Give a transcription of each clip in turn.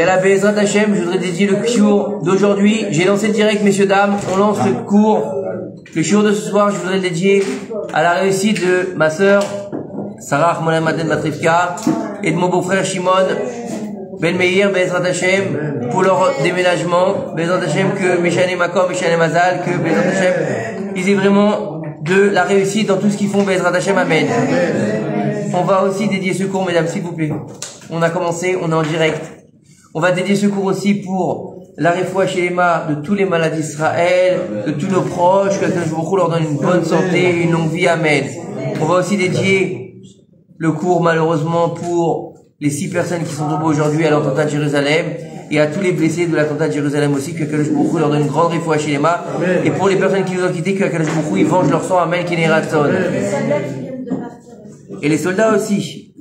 Et à la Bezrat Hashem, je voudrais dédier le shiur d'aujourd'hui. J'ai lancé le direct, messieurs, dames. On lance le cours. Le shiur de ce soir, je voudrais le dédier à la réussite de ma sœur, Sarah Ahmona Maden Matrivka, et de mon beau-frère Shimon Ben Meir, Bezrat Hashem, pour leur déménagement. Bezrat Hashem, que Meshane Makom, Meshane Mazal, que Bezrat Hashem, ils aient vraiment de la réussite dans tout ce qu'ils font. Bezrat Hashem, Amen. On va aussi dédier ce cours, mesdames, s'il vous plaît. On a commencé, on est en direct. On va dédier ce cours aussi pour la refoua shelema de tous les malades d'Israël, de tous nos proches, que Akadosh Baruch Hu leur donne une bonne santé, une longue vie, amen. On va aussi dédier le cours, malheureusement, pour les 6 personnes qui sont tombées aujourd'hui à l'attentat de Jérusalem, et à tous les blessés de l'attentat de Jérusalem aussi, que Akadosh Baruch Hu leur donne une grande refoua shelema, et pour les personnes qui nous ont quittés, que Akadosh Baruch Hu, ils vengent leur sang, amen, qui n'est ratson. Et les soldats aussi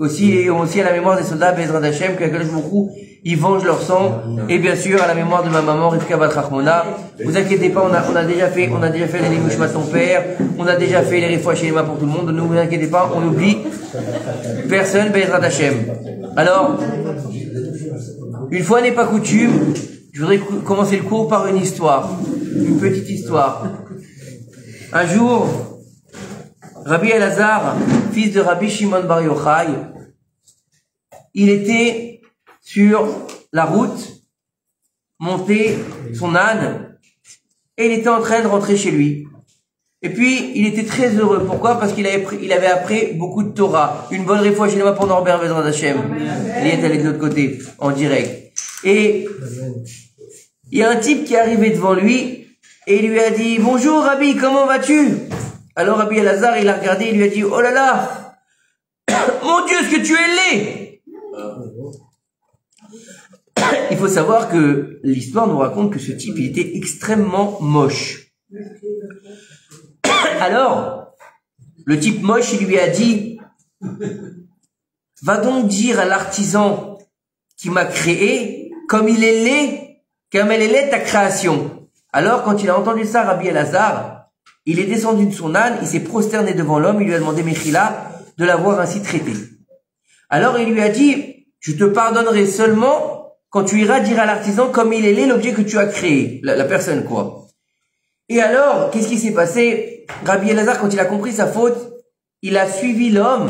à la mémoire des soldats, Bezrat Hashem, que Akadosh Baruch Hu, ils vengent leur sang, et bien sûr, à la mémoire de ma maman, Rivka Bat Rachmona. Vous inquiétez pas, on a déjà fait les Nigushma de ton père, on a déjà fait les Refoua Shelema pour tout le monde, ne vous inquiétez pas, on n'oublie personne, Bezrat Hashem. Alors, une fois n'est pas coutume, je voudrais commencer le cours par une histoire, une petite histoire. Un jour, Rabbi Elazar, fils de Rabbi Shimon Bar Yochai, il était sur la route, monter son âne, et il était en train de rentrer chez lui. Et puis, il était très heureux. Pourquoi? Parce qu'il avait appris beaucoup de Torah. Une bonne refoua shelema pour Norbert Bezrat Hashem. Il est allé de l'autre côté, en direct. Et il y a un type qui est arrivé devant lui, et il lui a dit, bonjour Rabbi, comment vas-tu? Alors Rabbi Elazar, il a regardé, il lui a dit, oh là là, mon Dieu, est-ce que tu es laid? Il faut savoir que l'histoire nous raconte que ce type, il était extrêmement moche. Alors, le type moche, il lui a dit, va donc dire à l'artisan qui m'a créé, comme il est laid, comme elle est laide ta création. Alors, quand il a entendu ça, Rabbi Elazar, il est descendu de son âne, il s'est prosterné devant l'homme, il lui a demandé, Mechila, de l'avoir ainsi traité. Alors, il lui a dit, je te pardonnerai seulement quand tu iras dire à l'artisan comme il est laid l'objet que tu as créé, la personne quoi. Et alors, qu'est-ce qui s'est passé? Rabbi Elazar, quand il a compris sa faute, il a suivi l'homme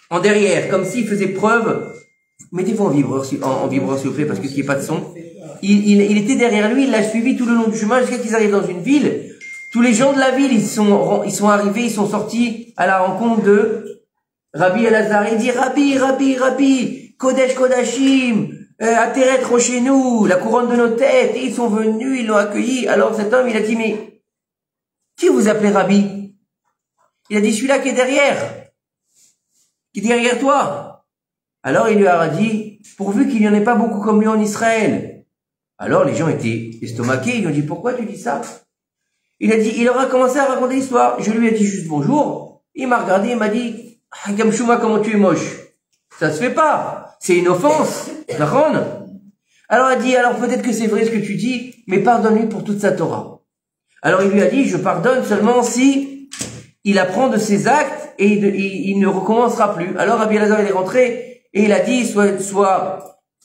en derrière, comme s'il faisait preuve. Mettez-vous en vibreur, s'il vous plaît, parce qu'il n'y a pas de son. Il était derrière lui, il l'a suivi tout le long du chemin jusqu'à qu'ils arrivent dans une ville. Tous les gens de la ville, ils sont arrivés, ils sont sortis à la rencontre de Rabbi Elazar. Il dit, Rabbi, Kodesh Kodashim, Ateret Rochenou, la couronne de nos têtes, et ils sont venus, ils l'ont accueilli. Alors cet homme, il a dit, mais qui vous appelez Rabbi? Il a dit, celui-là qui est derrière toi. Alors il lui a dit, pourvu qu'il n'y en ait pas beaucoup comme lui en Israël. Alors les gens étaient estomaqués, ils lui ont dit, pourquoi tu dis ça? Il a dit, il aura commencé à raconter l'histoire. Je lui ai dit juste bonjour. Il m'a regardé, il m'a dit, Gamshuma, comment tu es moche? Ça se fait pas. C'est une offense. Alors il a dit, alors peut-être que c'est vrai ce que tu dis, mais pardonne-lui pour toute sa Torah. Alors il lui a dit, je pardonne seulement si il apprend de ses actes et il ne recommencera plus. Alors Rabbi Elazar, il est rentré et il a dit,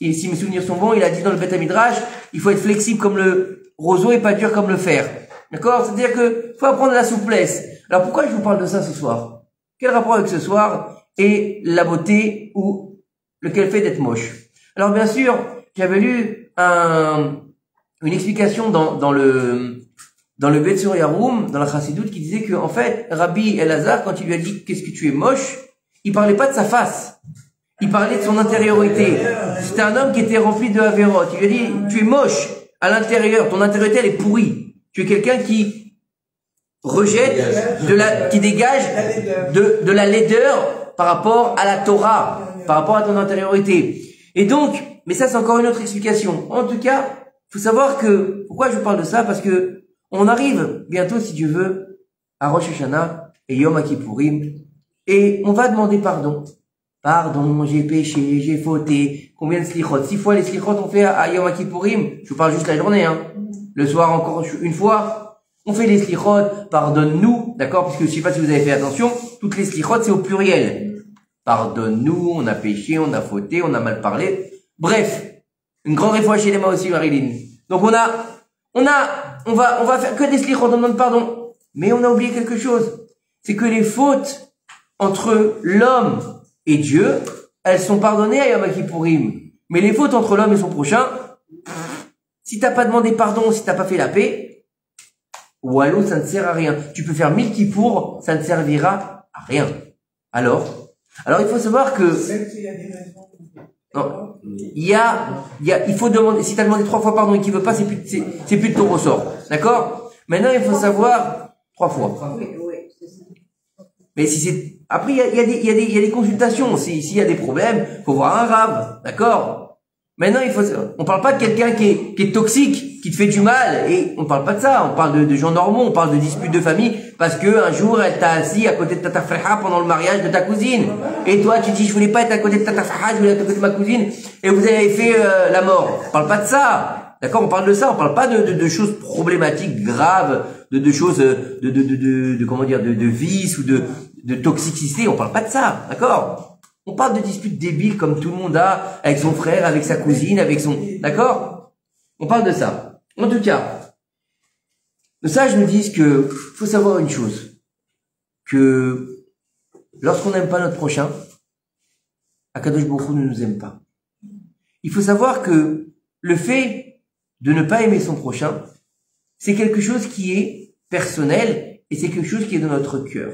et si mes souvenirs sont bons, il a dit dans le Beth Midrash, il faut être flexible comme le roseau et pas dur comme le fer. D'accord? C'est-à-dire que faut apprendre la souplesse. Alors pourquoi je vous parle de ça ce soir? Quel rapport avec ce soir et la beauté ou lequel fait d'être moche? Alors bien sûr, j'avais lu une explication dans le Bet Sur Yaroum, dans la Chassidoute, qui disait que en fait, Rabbi Elazar, quand il lui a dit qu'est-ce que tu es moche, il parlait pas de sa face, il parlait de son intériorité. C'était un homme qui était rempli de Averot. Il lui a dit, tu es moche à l'intérieur, ton intériorité elle est pourrie. Tu es quelqu'un qui rejette qui dégage de la laideur par rapport à la Torah, par rapport à ton intériorité. Et donc, mais ça c'est encore une autre explication. En tout cas, faut savoir que, pourquoi je vous parle de ça? Parce que on arrive bientôt, si Dieu veut, à Rosh Hashanah et Yom Kippourim, et on va demander pardon. Pardon, j'ai péché, j'ai fauté. Combien de slichot? 6 fois les slichot on fait à Yom Kippourim. Je vous parle juste la journée, hein. Le soir encore une fois. On fait les slichot, pardonne-nous, d'accord? Parce que je sais pas si vous avez fait attention, toutes les slichot c'est au pluriel. Pardonne-nous, on a péché, on a fauté, on a mal parlé. Bref, Une grande réfoua chez les mains aussi, Marilyn. Donc on va faire que des slichot, on demande pardon. Mais on a oublié quelque chose. C'est que les fautes entre l'homme et Dieu, elles sont pardonnées à Yom Kippourim. Mais les fautes entre l'homme et son prochain, si t'as pas demandé pardon, si t'as pas fait la paix, ou alors ça ne sert à rien. Tu peux faire 1000 kippour, ça ne servira à rien. Alors il faut savoir que, non, il faut demander, si t'as demandé 3 fois pardon et qu'il veut pas, c'est plus de ton ressort. D'accord? Maintenant, il faut savoir 3 fois. Mais si c'est, après, il y a des consultations. S'il y a des problèmes, faut voir un rave. D'accord? Maintenant, on parle pas de quelqu'un qui est toxique, qui te fait du mal, et on parle pas de ça. On parle de gens normaux, on parle de disputes de famille, parce que un jour, elle t'a assis à côté de ta frère pendant le mariage de ta cousine. Et toi, tu dis, je voulais pas être à côté de ta frère, je voulais être à côté de ma cousine, et vous avez fait, la mort. On parle pas de ça. D'accord? On parle de ça. On parle pas de choses problématiques, graves, de choses, comment dire, de vices ou de toxicité. On parle pas de ça. D'accord? On parle de disputes débiles comme tout le monde a avec son frère, avec sa cousine, avec son... D'accord? On parle de ça. En tout cas, les sages nous disent que faut savoir une chose, que lorsqu'on n'aime pas notre prochain, Akadosh Baruch Hu ne nous aime pas. Il faut savoir que le fait de ne pas aimer son prochain, c'est quelque chose qui est personnel et c'est quelque chose qui est dans notre cœur.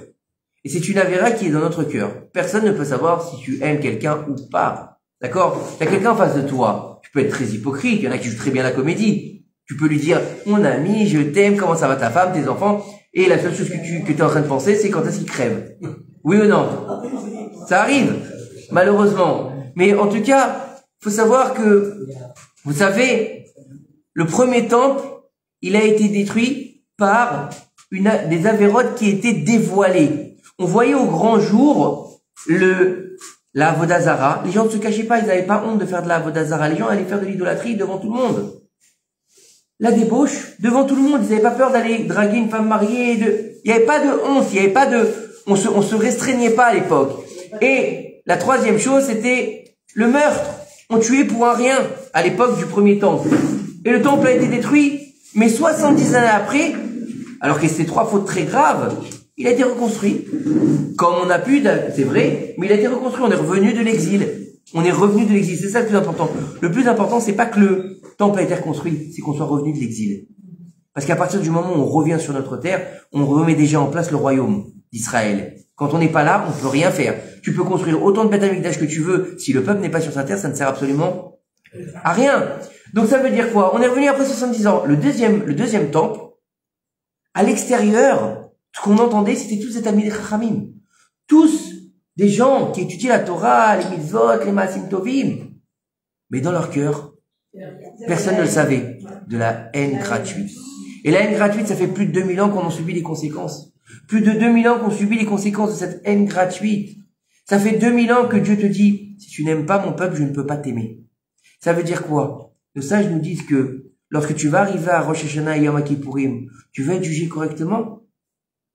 Et c'est une avéra qui est dans notre cœur. Personne ne peut savoir si tu aimes quelqu'un ou pas. D'accord? Il y a quelqu'un en face de toi. Tu peux être très hypocrite. Il y en a qui jouent très bien la comédie. Tu peux lui dire, mon ami, je t'aime, comment ça va ta femme, tes enfants? Et la seule chose que tu es en train de penser, c'est quand est-ce qu'il crève. Oui ou non? Ça arrive. Malheureusement. Mais en tout cas, faut savoir que, vous savez, le premier temple, il a été détruit par des avérotes qui étaient dévoilées. On voyait au grand jour la Avodazara. Les gens ne se cachaient pas, ils n'avaient pas honte de faire de la Avodazara. Les gens allaient faire de l'idolâtrie devant tout le monde. La débauche, devant tout le monde. Ils n'avaient pas peur d'aller draguer une femme mariée. Il n'y avait pas de honte, il n'y avait pas de... On se restreignait pas à l'époque. Et la troisième chose, c'était le meurtre. On tuait pour un rien à l'époque du premier temple. Et le temple a été détruit, mais 70 années après, alors que c'était 3 fautes très graves, il a été reconstruit. Comme on a pu, c'est vrai, mais il a été reconstruit. On est revenu de l'exil. On est revenu de l'exil. C'est ça le plus important. Le plus important, c'est pas que le temple a été reconstruit, c'est qu'on soit revenu de l'exil. Parce qu'à partir du moment où on revient sur notre terre, on remet déjà en place le royaume d'Israël. Quand on n'est pas là, on peut rien faire. Tu peux construire autant de Beth Amikdash que tu veux. Si le peuple n'est pas sur sa terre, ça ne sert absolument à rien. Donc ça veut dire quoi? On est revenu après 70 ans. Le deuxième temple, à l'extérieur, ce qu'on entendait, c'était tous ces Talmidei Chachamim. Tous des gens qui étudiaient la Torah, les mitzvot, les maasim tovim. Mais dans leur cœur, personne ne le savait. De la haine gratuite. Et la haine gratuite, ça fait plus de 2000 ans qu'on en subit les conséquences. Plus de 2000 ans qu'on subit les conséquences de cette haine gratuite. Ça fait 2000 ans que Dieu te dit, si tu n'aimes pas mon peuple, je ne peux pas t'aimer. Ça veut dire quoi? Les sages nous disent que lorsque tu vas arriver à Rosh Hashanah et Yom Kippourim, tu vas être jugé correctement.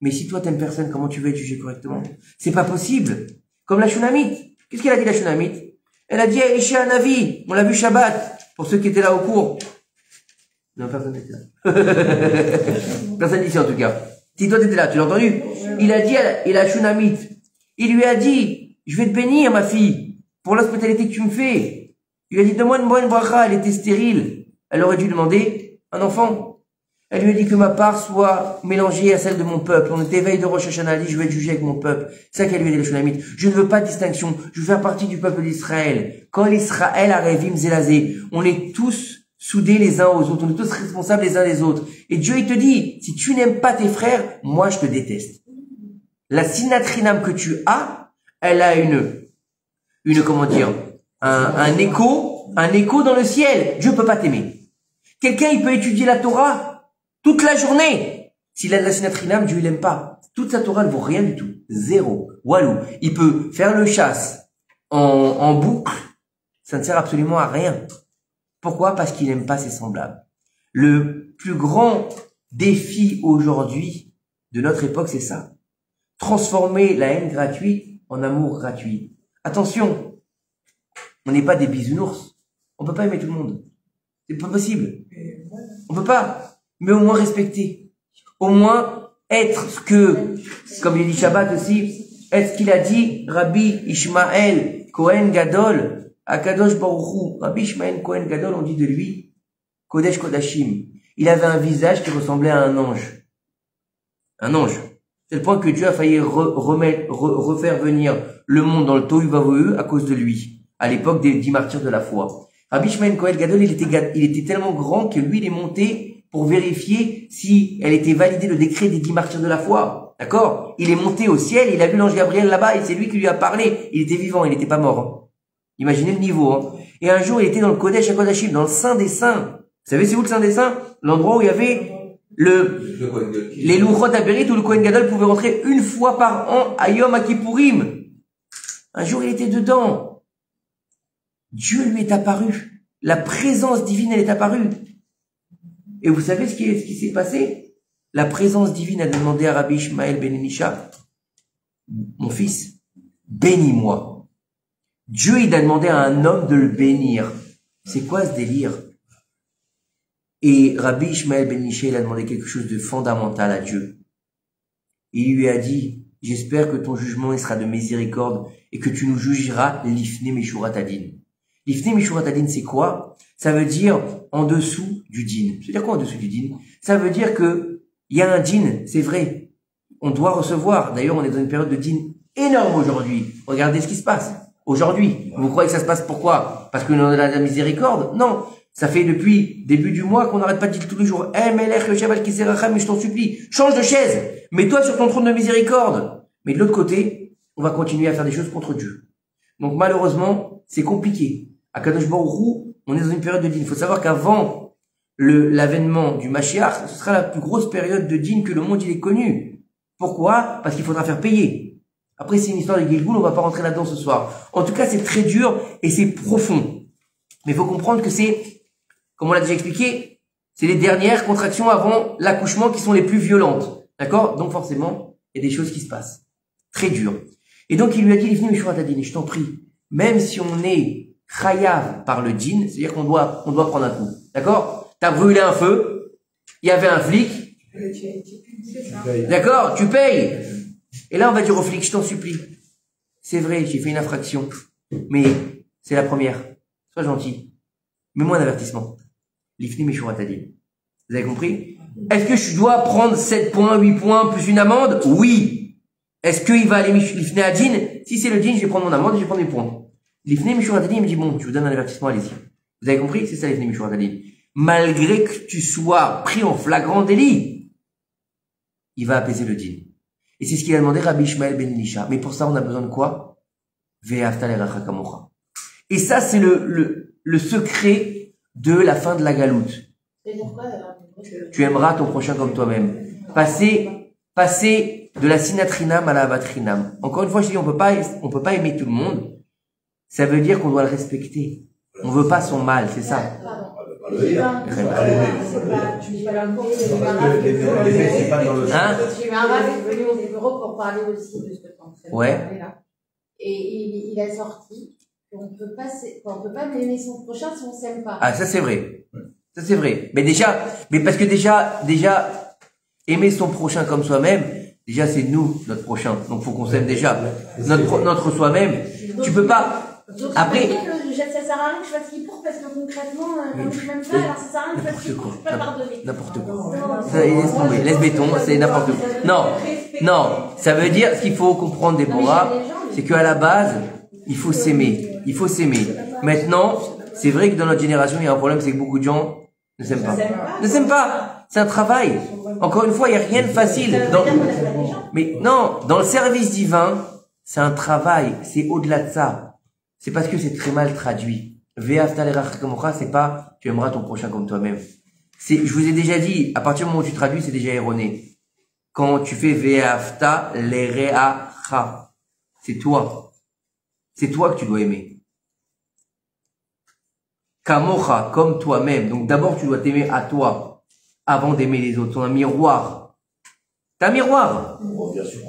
Mais si toi t'aimes personne, comment tu vas être jugé correctement? C'est pas possible. Comme la Shunamite. Qu'est-ce qu'elle a dit la Shunamite? Elle a dit à Elisha Navi, on l'a vu Shabbat, pour ceux qui étaient là au cours. Non, personne n'était là. Personne ici en tout cas. Si toi t'étais là, tu l'as entendu? Il a dit à la Shunamite, il lui a dit, je vais te bénir ma fille, pour l'hospitalité que tu me fais. Il lui a dit, donne-moi une bonne bracha, elle était stérile. Elle aurait dû demander un enfant. Elle lui a dit que ma part soit mélangée à celle de mon peuple. On était veille de Rosh Hashanah, elle dit, je vais être jugé avec mon peuple. C'est ça qu'elle lui a dit, la Shunamite. Je ne veux pas de distinction. Je veux faire partie du peuple d'Israël. Quand l'Israël a rêvé Zélazé, on est tous soudés les uns aux autres. On est tous responsables les uns des autres. Et Dieu, il te dit, si tu n'aimes pas tes frères, moi, je te déteste. La sinatrinam que tu as, elle a comment dire, un écho dans le ciel. Dieu peut pas t'aimer. Quelqu'un, il peut étudier la Torah toute la journée. S'il a de la sinatrinam, Dieu, il l'aime pas. Toute sa Torah ne vaut rien du tout. Zéro. Walou. Il peut faire le chasse en boucle. Ça ne sert absolument à rien. Pourquoi? Parce qu'il n'aime pas ses semblables. Le plus grand défi aujourd'hui de notre époque, c'est ça. Transformer la haine gratuite en amour gratuit. Attention. On n'est pas des bisounours. On peut pas aimer tout le monde. C'est pas possible. On peut pas. Mais au moins respecter. Au moins être ce que, comme il dit Shabbat aussi, être ce qu'il a dit Rabbi Ishmael Kohen Gadol, Akadosh Baruch Hu. Rabbi Ishmael Kohen Gadol, on dit de lui, Kodesh Kodashim. Il avait un visage qui ressemblait à un ange. Un ange. C'est le point que Dieu a failli refaire venir le monde dans le Tohu Vavohu à cause de lui, à l'époque des 10 martyrs de la foi. Rabbi Ishmael Kohen Gadol, il était tellement grand que lui, il est monté pour vérifier si elle était validée le décret des 10 martyrs de la foi. D'accord? Il est monté au ciel, il a vu l'ange Gabriel là-bas et c'est lui qui lui a parlé. Il était vivant, il n'était pas mort. Hein. Imaginez le niveau. Hein. Et un jour, il était dans le Kodesh HaKodashim, dans le Saint des Saints. Vous savez, c'est où le Saint des Saints? L'endroit où il y avait les Louchot Abérit, où le Kohen Gadol pouvait rentrer une fois par an à Yom Kippourim. Un jour, il était dedans. Dieu lui est apparu. La présence divine, elle est apparue. Et vous savez ce qui s'est passé? La présence divine a demandé à Rabbi Ishmael ben Elisha, mon fils, bénis-moi. Dieu, il a demandé à un homme de le bénir. C'est quoi ce délire? Et Rabbi Ishmael ben Elisha, il a demandé quelque chose de fondamental à Dieu. Il lui a dit, j'espère que ton jugement il sera de miséricorde et que tu nous jugeras l'ifne meshurat adin. L'ifne meshurat adin, c'est quoi? Ça veut dire en dessous du din. Ça veut dire quoi en dessous du din? Ça veut dire que il y a un din, c'est vrai. On doit recevoir. D'ailleurs, on est dans une période de din énorme aujourd'hui. Regardez ce qui se passe aujourd'hui. Vous croyez que ça se passe pourquoi? Parce que nous avons la miséricorde? Non. Ça fait depuis début du mois qu'on n'arrête pas de dire tous les jours, Melech, le Shabbat qui s'éracham, mais je t'en supplie, change de chaise, mets-toi sur ton trône de miséricorde. Mais de l'autre côté, on va continuer à faire des choses contre Dieu. Donc malheureusement, c'est compliqué. À Kadosh Baruch Hu, on est dans une période de din. Il faut savoir qu'avant l'avènement du Mashiach, ce sera la plus grosse période de din que le monde il ait connue. Pourquoi? Parce qu'il faudra faire payer. Après, c'est une histoire de Gilgoul, on va pas rentrer là-dedans ce soir. En tout cas, c'est très dur et c'est profond. Mais il faut comprendre que c'est, comme on l'a déjà expliqué, c'est les dernières contractions avant l'accouchement qui sont les plus violentes. D'accord? Donc forcément, il y a des choses qui se passent. Très dures. Et donc il lui a dit, Livni Meshurat Adin, je t'en prie, même si on est chayav par le djinn, c'est-à-dire qu'on doit prendre un coup. D'accord? T'as brûlé un feu, il y avait un flic. D'accord? Tu payes. Et là on va dire au flic, je t'en supplie. C'est vrai, j'ai fait une infraction. Mais c'est la première. Sois gentil. Mets-moi un avertissement. L'ifni Meshurat Adin. Vous avez compris? Est-ce que je dois prendre 7 points, 8 points, plus une amende? Oui. Est-ce qu'il va aller l'ifni Adin? Si c'est le din, je vais prendre mon amende et je vais prendre mes points. L'ifni Meshurat Adin, il me dit, bon, je vous donne un avertissement, allez-y. Vous avez compris? C'est ça l'ifni Meshurat Adin. Malgré que tu sois pris en flagrant délit, il va apaiser le din. Et c'est ce qu'il a demandé Rabbi Ishmael ben Elisha. Mais pour ça, on a besoin de quoi? Ve'afta l'eracha kamocha. Et ça, c'est le secret de la fin de la galoute. Tu aimeras ton prochain comme toi-même. Passer de la sinatrinam à la avatrinam. Encore une fois, je dis, on peut pas aimer tout le monde. Ça veut dire qu'on doit le respecter. On veut pas son mal, c'est ça. Hein? Tu es un rave venu au bureau pour parler aussi de ce que tu en train de parler là. Et il a sorti qu'on peut pas aimer son prochain si on s'aime pas. Ah, ça c'est vrai. Ça c'est vrai. Mais parce que déjà, aimer son prochain comme soi-même, déjà c'est nous, notre prochain. Donc faut qu'on s'aime déjà. Notre soi-même. Tu peux pas. Après. Ça sert à rien que je fasse ce qu'il pour parce que concrètement, comme je m'aime pas, alors ça sert à rien que je fasse ce qu'il pour, je peux pas pardonner. N'importe quoi. Laisse béton, c'est n'importe quoi. Non. Ça veut dire, ce qu'il faut comprendre, Déborah, c'est qu'à la base, il faut s'aimer. Il faut s'aimer. Maintenant, c'est vrai que dans notre génération, il y a un problème, c'est que beaucoup de gens ne s'aiment pas. Ne s'aiment pas. C'est un travail. Encore une fois, il n'y a rien de facile. Mais non, dans le service divin, c'est un travail. C'est au-delà de ça. C'est parce que c'est très mal traduit. Ve'afta l'eracha kamocha, c'est pas tu aimeras ton prochain comme toi-même. Je vous ai déjà dit, à partir du moment où tu traduis, c'est déjà erroné. Quand tu fais ve'afta l'eracha, c'est toi. C'est toi que tu dois aimer. Kamocha, comme toi-même. Donc d'abord, tu dois t'aimer à toi, avant d'aimer les autres. C'est un miroir. T'as un miroir. On revient sur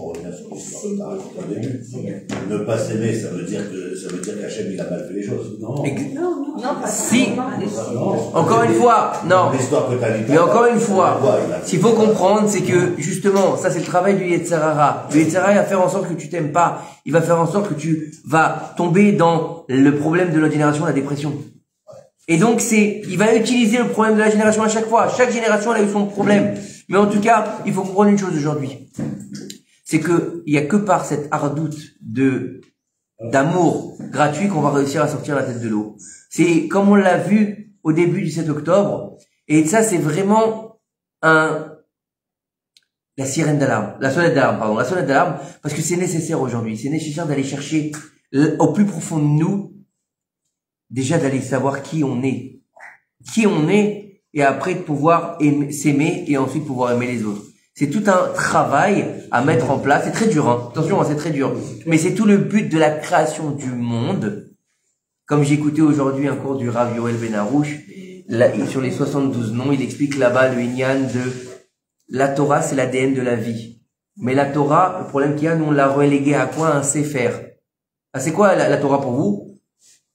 l'histoire au début. Ne pas s'aimer, ça veut dire qu'Hachem il a mal fait les choses. Non. Non, pas si. Encore une fois, non. L'histoire que t'as dit. Mais encore une fois, ce qu'il faut comprendre, c'est que, justement, ça c'est le travail du Yetzer Hara. Le Yetzer Hara, il va faire en sorte que tu t'aimes pas. Il va faire en sorte que tu vas tomber dans le problème de notre génération, la dépression. Et donc il va utiliser le problème de la génération à chaque fois. Chaque génération, elle a eu son problème. Mais en tout cas, il faut comprendre une chose aujourd'hui. C'est que, il y a que par cette ardoute d'amour gratuit qu'on va réussir à sortir la tête de l'eau. C'est comme on l'a vu au début du 7 octobre. Et ça, c'est vraiment la sirène d'alarme. La sonnette d'alarme, parce que c'est nécessaire aujourd'hui. C'est nécessaire d'aller chercher au plus profond de nous, déjà d'aller savoir qui on est. Et après de pouvoir s'aimer et ensuite pouvoir aimer les autres. C'est tout un travail à mettre en place. C'est très dur, hein. Attention, c'est très dur. Mais c'est tout le but de la création du monde. Comme j'ai écouté aujourd'hui un cours du Rav Yoel Ben Harouche, sur les 72 noms, il explique là-bas le Inyan de la Torah, c'est l'ADN de la vie. Mais la Torah, le problème qu'il y a, nous on l'a relégué à quoi? Un Sefer. Ah, c'est quoi la Torah pour vous?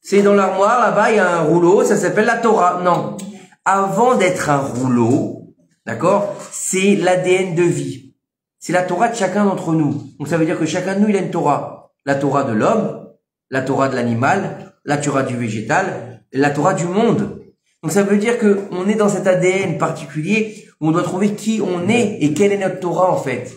C'est dans l'armoire, là-bas, il y a un rouleau, ça s'appelle la Torah. Non. Avant d'être un rouleau, d'accord, c'est l'ADN de vie. C'est la Torah de chacun d'entre nous. Donc ça veut dire que chacun de nous, il a une Torah. La Torah de l'homme, la Torah de l'animal, la Torah du végétal, la Torah du monde. Donc ça veut dire que on est dans cet ADN particulier où on doit trouver qui on est et quelle est notre Torah en fait.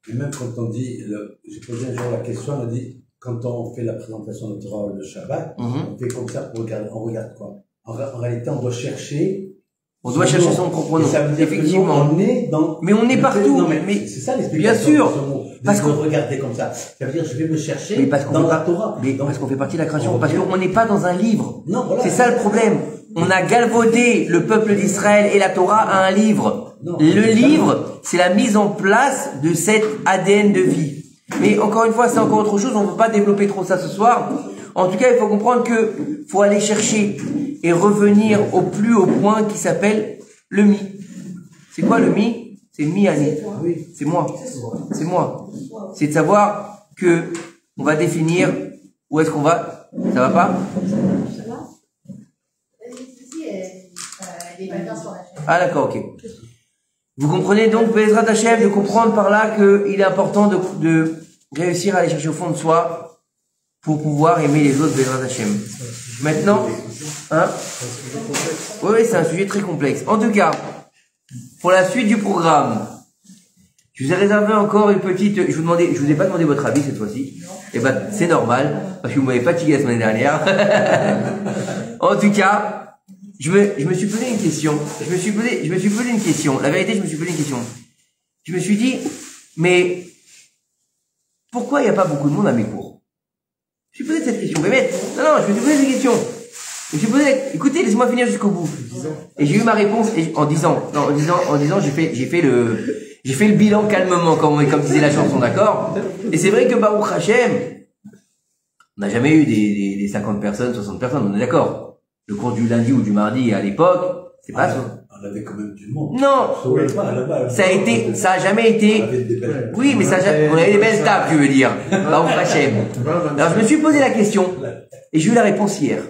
Et même quand on dit, j'ai posé un jour la question, on a dit, quand on fait la présentation de Torah le Shabbat, on fait comme ça pour regarder, on regarde quoi? En réalité, on doit chercher. On doit chercher son propre nom. Effectivement. On est dans. Mais on est partout. Non, mais c'est ça l'explication. Bien sûr. Parce qu'on regarder comme ça. Ça veut dire, je vais me chercher dans la Torah. Mais parce qu'on fait partie de la création. Parce qu'on n'est pas dans un livre. Non, voilà. C'est ça le problème. On a galvaudé le peuple d'Israël et la Torah à un livre. Non, le livre, c'est la mise en place de cet ADN de vie. Mais encore une fois, c'est encore autre chose. On ne veut pas développer trop ça ce soir. En tout cas, il faut comprendre que faut aller chercher et revenir au plus haut point qui s'appelle le mi. C'est quoi le mi? C'est mi-ani. C'est moi. C'est moi. C'est de savoir que on va définir où est-ce qu'on va. Ça va pas? Ah d'accord, ok. Vous comprenez donc, Bezrat Hashem, de comprendre par là qu'il est important de réussir à aller chercher au fond de soi pour pouvoir aimer les autres, Bezrat Hashem. Maintenant, hein? Oui, c'est un sujet très complexe. En tout cas, pour la suite du programme, je vous ai réservé encore une petite, je vous ai pas demandé votre avis cette fois-ci. Eh ben, c'est normal, parce que vous m'avez fatigué la semaine dernière. En tout cas, je me suis posé une question. Je me suis posé une question. La vérité, je me suis posé une question. Je me suis dit, mais, pourquoi il n'y a pas beaucoup de monde à mes cours? Je me suis posé cette question. Mais non, je me suis posé cette question. Je me suis posé, écoutez, laissez-moi finir jusqu'au bout. Et j'ai eu ma réponse en disant, j'ai fait le bilan calmement, comme disait la chanson, d'accord? Et c'est vrai que Baruch Hashem, on n'a jamais eu des 50 personnes, 60 personnes, on est d'accord? Le cours du lundi ou du mardi à l'époque, c'est pas ça. On avait quand même du monde. Non! Ça a jamais été, oui, mais on avait des belles tables, tu veux dire. Baruch Hashem. Alors, je me suis posé la question, et j'ai eu la réponse hier.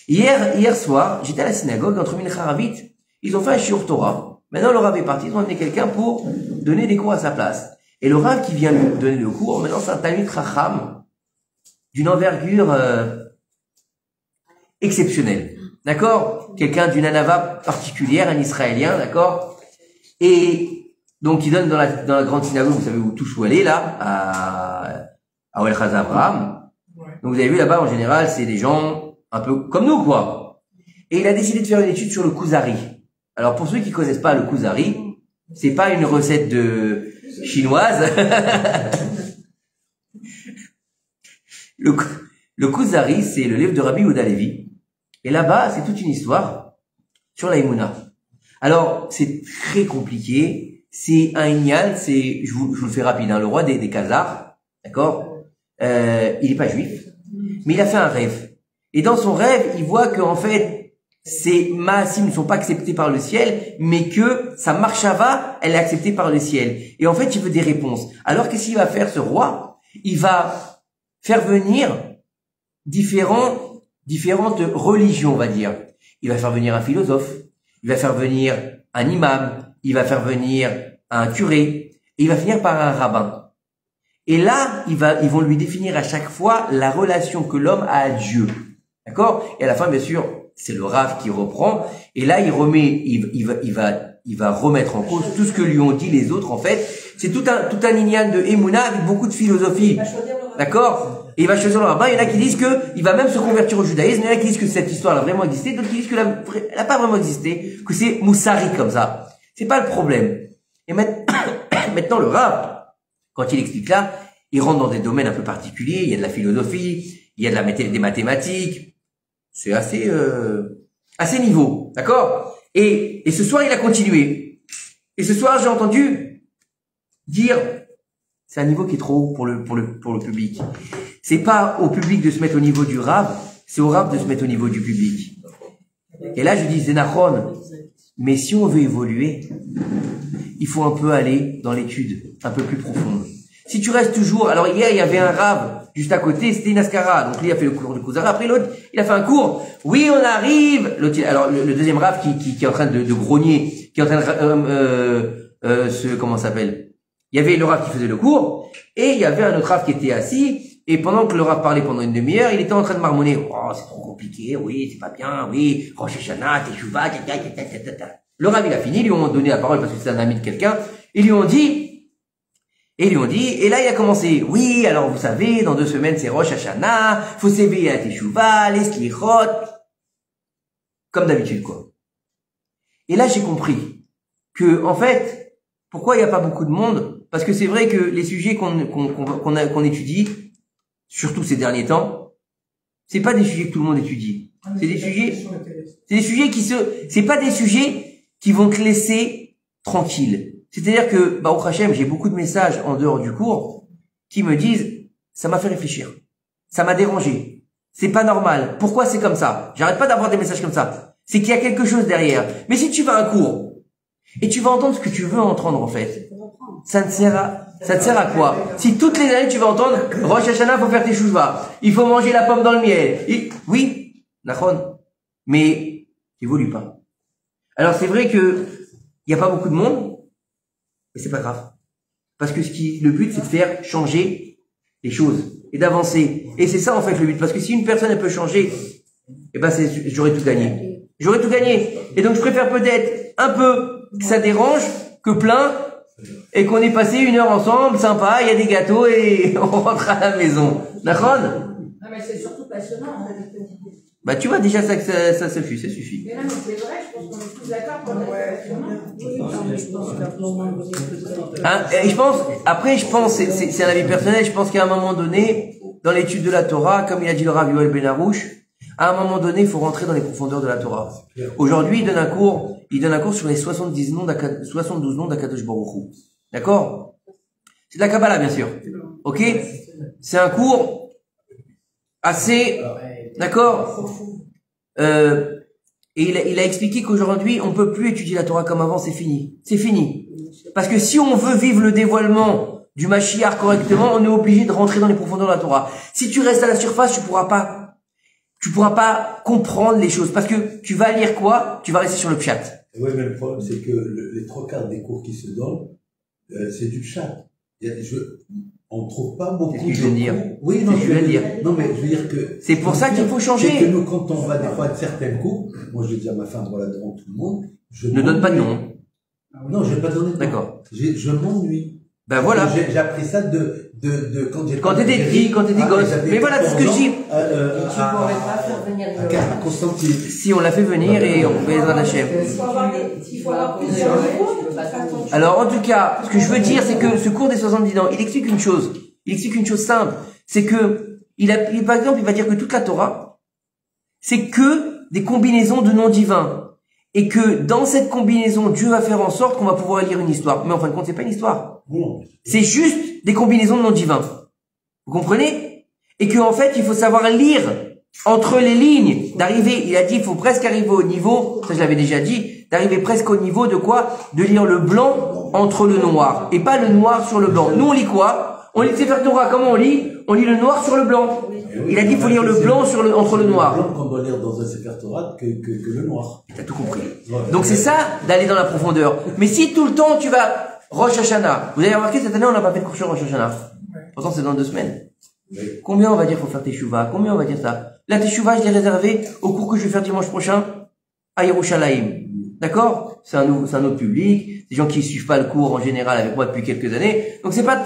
Hier soir, j'étais à la synagogue, entre Mincha Ravit, ils ont fait un shiur Torah. Maintenant, le Rav est parti, ils ont amené quelqu'un pour donner des cours à sa place. Et le Rav qui vient lui donner le cours, maintenant, c'est un Talmid Chacham, d'une envergure, exceptionnelle. D'accord? Quelqu'un d'une anava particulière, un Israélien, d'accord? Et, donc, il donne dans la grande synagogue, vous savez où, tous où aller, là, à Oel Chaz Avraham. Donc, vous avez vu là-bas, en général, c'est des gens un peu comme nous, quoi. Et il a décidé de faire une étude sur le kuzari. Alors, pour ceux qui connaissent pas le kuzari, c'est pas une recette chinoise. Le kuzari, c'est le livre de Rabbi Yehuda Levi. Et là-bas, c'est toute une histoire sur la Emouna. Alors, c'est très compliqué. C'est un Inyan, je vous le fais rapide, hein, le roi des Khazars, d'accord? Il est pas juif, mais il a fait un rêve. Et dans son rêve, il voit qu'en fait, ces maasim ne sont pas acceptés par le ciel, mais que sa marchava, elle est acceptée par le ciel. Et en fait, il veut des réponses. Alors qu'est-ce qu'il va faire ce roi? Il va faire venir différentes religions, on va dire. Il va faire venir un philosophe, il va faire venir un imam, il va faire venir un curé, et il va finir par un rabbin. Et là, ils vont lui définir à chaque fois la relation que l'homme a à Dieu. D'accord? Et à la fin, bien sûr, c'est le Rav qui reprend. Et là, il va remettre en cause tout ce que lui ont dit les autres, en fait. C'est tout un inyan de Emouna avec beaucoup de philosophie. D'accord? Et il va choisir le rabbin. Il y en a qui disent il va même se convertir au judaïsme. Il y en a qui disent que cette histoire a vraiment existé. D'autres qui disent qu'elle n'a pas vraiment existé. Que c'est Moussari comme ça. C'est pas le problème. Et maintenant, le Rav, quand il explique là, il rentre dans des domaines un peu particuliers. Il y a de la philosophie, il y a des mathématiques. C'est assez niveau, d'accord? Et ce soir, il a continué. Et ce soir, j'ai entendu dire, c'est un niveau qui est trop haut pour le public. C'est pas au public de se mettre au niveau du Rav, c'est au Rav de se mettre au niveau du public. Et là, je dis, Zénachron, mais si on veut évoluer, il faut un peu aller dans l'étude un peu plus profonde. Si tu restes toujours, alors hier il y avait un Rav juste à côté, c'était une Askara, donc lui il a fait le cours de Kuzara, après l'autre il a fait un cours, oui on arrive, alors le deuxième Rav qui est en train de grogner, qui est en train de, comment ça s'appelle, il y avait le Rav qui faisait le cours, et il y avait un autre Rav qui était assis, et pendant que le Rav parlait pendant une demi-heure, il était en train de marmonner, oh c'est trop compliqué, oui c'est pas bien, oui, Rosh Hashanah, Teshuvah, le Rav il a fini, ils lui ont donné la parole parce que c'est un ami de quelqu'un, ils lui ont dit, et là il a commencé, oui, alors vous savez, dans 2 semaines c'est Rosh Hashanah, faut s'éveiller à Teshuvah, les Slichot, comme d'habitude quoi. Et là j'ai compris que, en fait, pourquoi il n'y a pas beaucoup de monde? Parce que c'est vrai que les sujets qu'on étudie, surtout ces derniers temps, c'est pas des sujets que tout le monde étudie. C'est des sujets c'est pas des sujets qui vont te laisser tranquille. C'est-à-dire que, Baruch Hashem, j'ai beaucoup de messages en dehors du cours qui me disent, ça m'a fait réfléchir. Ça m'a dérangé. C'est pas normal. Pourquoi c'est comme ça? J'arrête pas d'avoir des messages comme ça. C'est qu'il y a quelque chose derrière. Mais si tu vas à un cours, et tu vas entendre ce que tu veux entendre, en fait, ça te sert à quoi? Si toutes les années tu vas entendre, Rosh Hashanah, faut faire tes chouvas. Il faut manger la pomme dans le miel. Oui, Nachon. Mais, t'évolues pas. Alors c'est vrai que, il y a pas beaucoup de monde, mais c'est pas grave. Parce que le but, c'est de faire changer les choses et d'avancer. Et c'est ça, en fait, le but. Parce que si une personne, elle peut changer, eh ben, j'aurais tout gagné. J'aurais tout gagné. Et donc, je préfère peut-être un peu que ça dérange que plein et qu'on ait passé 1 heure ensemble, sympa, il y a des gâteaux et on rentre à la maison. D'accord? Non, mais c'est surtout passionnant, en fait. Bah, tu vois, déjà, ça suffit. Mais là, c'est vrai, je pense qu'on est tous d'accord pour je pense, c'est un avis personnel, je pense qu'à un moment donné, dans l'étude de la Torah, comme il a dit le Rav Yoel Ben Arouche, à un moment donné, il faut rentrer dans les profondeurs de la Torah. Aujourd'hui, il donne un cours sur les 72 noms d'Akadosh Baruch Hu. D'accord? C'est de la Kabbalah, bien sûr. Ok? C'est un cours assez, d'accord? Et il a expliqué qu'aujourd'hui, on peut plus étudier la Torah comme avant, c'est fini. C'est fini. Parce que si on veut vivre le dévoilement du Mashiach correctement, on est obligé de rentrer dans les profondeurs de la Torah. Si tu restes à la surface, tu pourras pas comprendre les choses. Parce que tu vas lire quoi? Tu vas rester sur le pshat. Oui, mais le problème, c'est que les 3/4 des cours qui se donnent, c'est du pshat. On ne trouve pas beaucoup de cours. Oui, non, je veux dire. Non, mais je veux dire que. C'est pour ça qu'il faut changer. C'est que nous, quand on va des fois à certains cours, moi, je vais dire à ma fin droit là devant tout le monde. Ne donne pas de nom. Non, je vais pas donner de nom. D'accord. Je m'ennuie. Ben voilà. J'ai appris ça de quand t'étais petit, quand t'étais gosse. Mais voilà, c'est ce que je dis. Tu pourrais pas faire venir à Constantine. Si on l'a fait venir et on fait les Hachem. Il faut avoir plusieurs niveaux. Alors, en tout cas, ce que je veux dire, c'est que ce cours des 70 ans, il explique une chose. Il explique une chose simple. C'est que, par exemple, il va dire que toute la Torah, c'est que des combinaisons de noms divins. Et que dans cette combinaison, Dieu va faire en sorte qu'on va pouvoir lire une histoire. Mais en fin de compte, c'est pas une histoire. C'est juste des combinaisons de noms divins. Vous comprenez? Et que en fait, il faut savoir lire entre les lignes, d'arriver, il a dit, il faut presque arriver au niveau, ça je l'avais déjà dit, d'arriver presque au niveau de quoi? De lire le blanc entre le noir, et pas le noir sur le blanc. Nous on lit quoi? On lit Sefer Torah, comment on lit? On lit le noir sur le blanc. Il a dit, il faut lire le blanc entre le noir. Le blanc qu'on doit lire dans un Sefer Torah que le noir. T'as tout compris. Donc c'est ça, d'aller dans la profondeur. Mais si tout le temps tu vas, Rosh Hashanah, vous avez remarqué, cette année on n'a pas fait de cours sur Rosh Hashanah. Pourtant c'est dans 2 semaines. Combien on va dire faut faire teshuva? Combien on va dire ça? La teshuva, je l'ai réservée au cours que je vais faire dimanche prochain à Yerushalayim. D'accord? C'est un autre public, des gens qui suivent pas le cours en général avec moi depuis quelques années. Donc c'est pas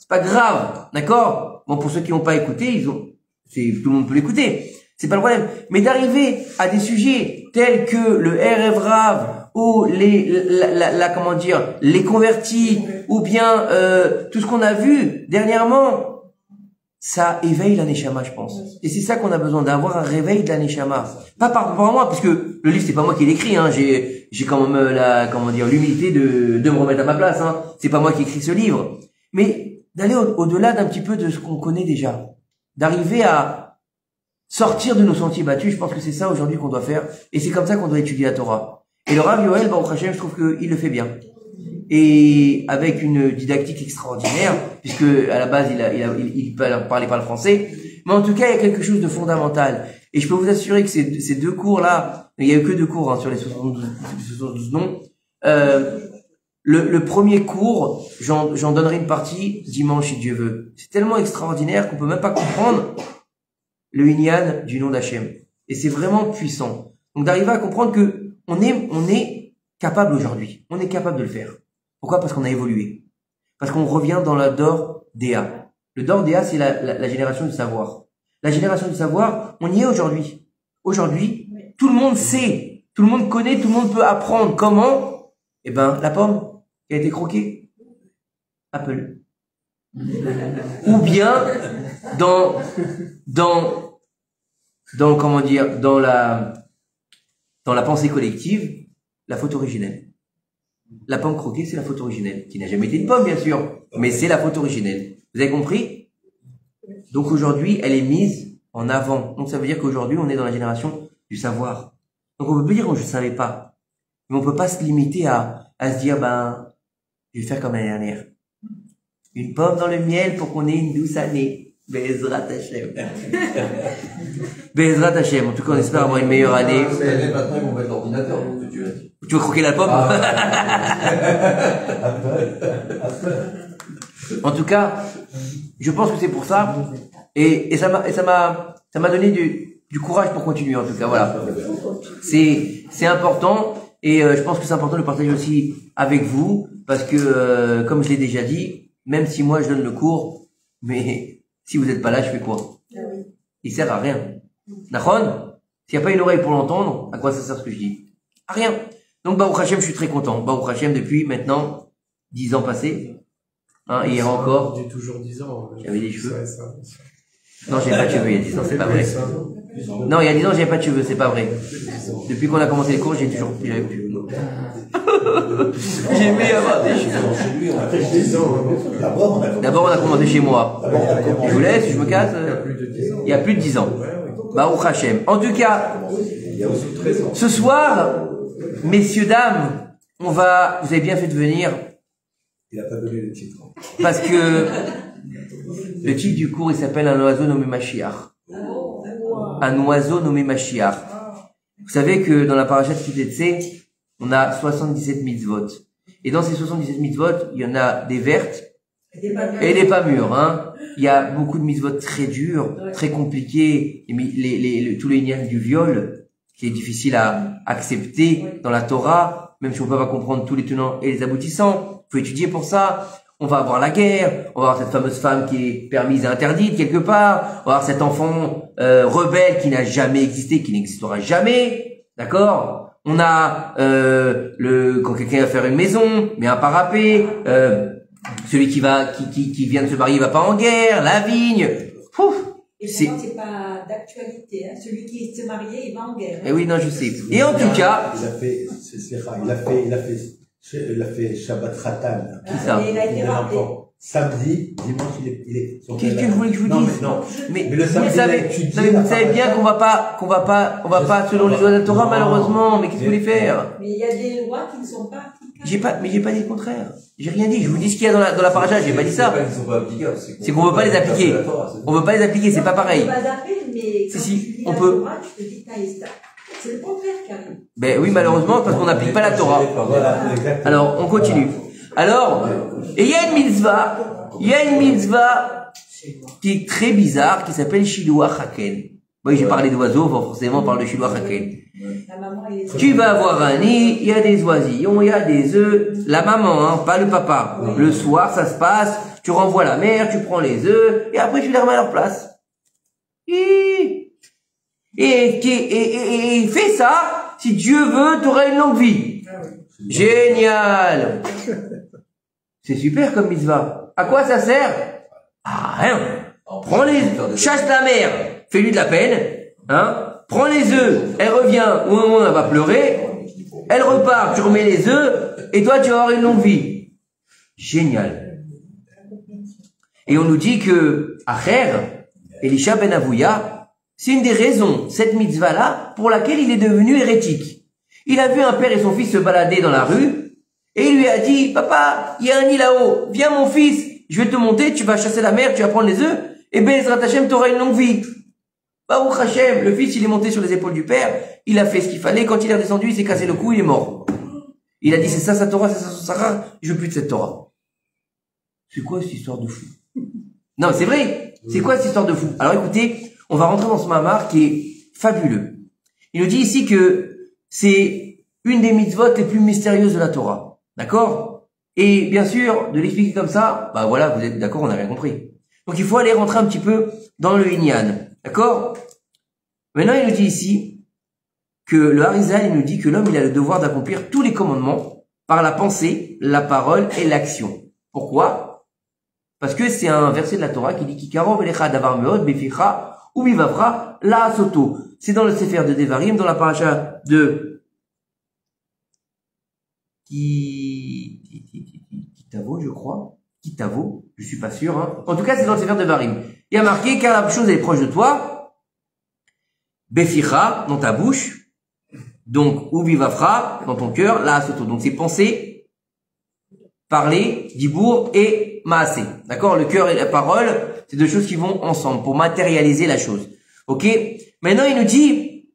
grave. D'accord? Bon, pour ceux qui n'ont pas écouté, tout le monde peut l'écouter. C'est pas le problème. Mais d'arriver à des sujets tels que le Erev Rav, ou comment dire, les convertis, ou bien, tout ce qu'on a vu dernièrement, ça éveille la Neshama, je pense. Et c'est ça qu'on a besoin, d'avoir un réveil de la Neshama. Pas par moi, parce que le livre, c'est pas moi qui l'écris, hein. J'ai quand même l'humilité de me remettre à ma place, hein. C'est pas moi qui écris ce livre. Mais d'aller au-delà d'un petit peu de ce qu'on connaît déjà. D'arriver à sortir de nos sentiers battus, je pense que c'est ça aujourd'hui qu'on doit faire. Et c'est comme ça qu'on doit étudier la Torah. Et le Rav Yoel, Baruch Hashem, je trouve qu'il le fait bien. Et avec une didactique extraordinaire, puisque à la base il parlait pas le français, mais en tout cas il y a quelque chose de fondamental. Et je peux vous assurer que ces 2 cours là, il y a eu que 2 cours hein, sur les 72 noms. Le premier cours, j'en donnerai une partie dimanche si Dieu veut. C'est tellement extraordinaire qu'on peut même pas comprendre le Inyan du nom d'Hachem. Et c'est vraiment puissant. Donc d'arriver à comprendre que on est capable aujourd'hui. On est capable de le faire. Pourquoi? Parce qu'on a évolué. Parce qu'on revient dans la Dor Déa. Le Dor Déa, c'est la génération du savoir. La génération du savoir, on y est aujourd'hui. Aujourd'hui, tout le monde sait, tout le monde connaît, tout le monde peut apprendre. Comment? Eh ben, la pomme qui a été croquée. Apple. Ou bien, comment dire, dans la pensée collective, la faute originelle. La pomme croquée, c'est la faute originelle, qui n'a jamais été une pomme, bien sûr, mais c'est la faute originelle. Vous avez compris? Donc aujourd'hui, elle est mise en avant. Donc ça veut dire qu'aujourd'hui, on est dans la génération du savoir. Donc on peut pas dire que je savais pas, mais on peut pas se limiter à se dire, je vais faire comme l'année dernière. Une pomme dans le miel pour qu'on ait une douce année. Be'ezrat Hashem. Be'ezrat Hashem. En tout cas, on espère avoir une meilleure année. Maintenant, ils vont mettre l'ordinateur, donc tu veux. Tu veux croquer la pomme? En tout cas, je pense que c'est pour ça. Et ça m'a donné du courage pour continuer, en tout cas, voilà. C'est important. Et je pense que c'est important de le partager aussi avec vous. Parce que, comme je l'ai déjà dit, même si moi je donne le cours, mais si vous n'êtes pas là, je fais quoi? Il sert à rien. Nachon? S'il n'y a pas une oreille pour l'entendre, à quoi ça sert ce que je dis? À rien. Donc, Baruch Hashem, je suis très content. Baruch Hashem, depuis maintenant 10 ans passés. Hein, et hier encore. J'ai toujours 10 ans. J'avais des cheveux. Non, j'avais pas de cheveux il y a 10 ans, c'est pas vrai. Non, il y a 10 ans, j'avais pas de cheveux, c'est pas vrai. Depuis qu'on a commencé les cours, j'avais plus. J'aimais avoir des cheveux. D'abord, on a commencé chez moi. Je vous laisse, je me casse. Il y a plus de 10 ans. Baruch Hashem. En tout cas, ce soir, messieurs, dames, vous avez bien fait de venir. Il a pas donné le titre. Parce que le titre du cours, il s'appelle Un oiseau nommé Mashiach. Un oiseau nommé Mashiach. Vous savez que dans la parashat Kitetsé, on a 77 mitzvot. Et dans ces 77 mitzvot, il y en a des vertes et des pas mûres. Hein. Il y a beaucoup de mitzvot très durs, très compliqués. Tous les liens du viol, qui est difficile à accepter dans la Torah, même si on peut pas comprendre tous les tenants et les aboutissants. Il faut étudier pour ça. On va avoir la guerre, on va avoir cette fameuse femme qui est permise et interdite quelque part, on va avoir cet enfant rebelle qui n'a jamais existé, qui n'existera jamais, d'accord? On a quand quelqu'un va faire une maison, mais un parapet, celui qui vient de se marier va pas en guerre, la vigne. Ouf, et pourtant, c'est pas d'actualité, hein. Celui qui se mariait, il va en guerre. Eh oui, non, je sais. Et en tout cas, il a fait Shabbat Khatan. Qui ça? Il a été rappelé. samedi, dimanche, il est Qu'est-ce que vous voulez que je vous dise? Mais le samedi, vous savez bien qu'on va pas, selon les lois de la Torah, malheureusement, mais qu'est-ce que vous voulez faire? Mais il y a des lois qui ne sont pas applicables. J'ai pas dit le contraire. J'ai rien dit. Je vous dis ce qu'il y a dans la paracha, j'ai pas dit ça. C'est qu'on veut pas les appliquer. On veut pas les appliquer, c'est pas pareil. On va zapper, mais quand tu lis on la peut. Torah, tu te dis Taïsta. C'est le contraire qui arrive. Ben oui, malheureusement, parce qu'on n'applique pas la Torah. Alors, on continue. Alors, et il y a une mitzvah qui est très bizarre, qui s'appelle Shiluach Haken. Oui, j'ai parlé d'oiseaux, forcément, on parle de Shiluach Haken. La maman, elle est... Tu vas avoir un nid, il y a des oisillons, il y a des œufs. La maman, hein, pas le papa. Oui. Le soir, ça se passe, tu renvoies la mère, tu prends les œufs, et après tu les remets à leur place. Et fais ça, si Dieu veut, tu auras une longue vie. Génial. C'est super comme mitzvah. À quoi ça sert? Ah, rien. Chasse la mère, fais-lui de la peine, hein. Prends les œufs, elle revient, au moment où elle va pleurer, elle repart, tu remets les œufs, et toi tu vas avoir une longue vie. Génial. Et on nous dit que, Acher, Elisha ben Avouya, c'est une des raisons, cette mitzvah-là, pour laquelle il est devenu hérétique. Il a vu un père et son fils se balader dans la rue, et il lui a dit, papa, il y a un nid là-haut, viens mon fils, je vais te monter, tu vas chasser la mer, tu vas prendre les œufs, et Bezrat Hashem, t'auras une longue vie. Baruch Hashem, le fils, il est monté sur les épaules du père, il a fait ce qu'il fallait, quand il est redescendu, il s'est cassé le cou, il est mort. Il a dit, c'est ça sa Torah, c'est ça son Sarah, je veux plus de cette Torah. C'est quoi cette histoire de fou? Non, c'est vrai, c'est quoi cette histoire de fou? Alors écoutez, on va rentrer dans ce mamar qui est fabuleux. Il nous dit ici que c'est une des mitzvot les plus mystérieuses de la Torah. D'accord? Et bien sûr, de l'expliquer comme ça, bah voilà, vous êtes d'accord, on n'a rien compris. Donc il faut aller rentrer un petit peu dans le Inyan. D'accord? Maintenant, il nous dit ici que le Harizal, il nous dit que l'homme, il a le devoir d'accomplir tous les commandements par la pensée, la parole et l'action. Pourquoi? Parce que c'est un verset de la Torah qui dit Kikarov elecha davar meod beficha ou bivavra la soto. C'est dans le Sefer de Devarim, dans la paracha de Kitavo, je crois. Kitavo, je suis pas sûr. Hein. En tout cas, c'est dans le Sefer de Devarim. Il y a marqué car la chose est proche de toi. Beficha, dans ta bouche. Donc, ou bivavra, dans ton cœur, la soto. Donc, c'est penser, parler, dibour et maasé. D'accord? Le cœur et la parole, c'est deux choses qui vont ensemble pour matérialiser la chose. Ok? Maintenant, il nous dit,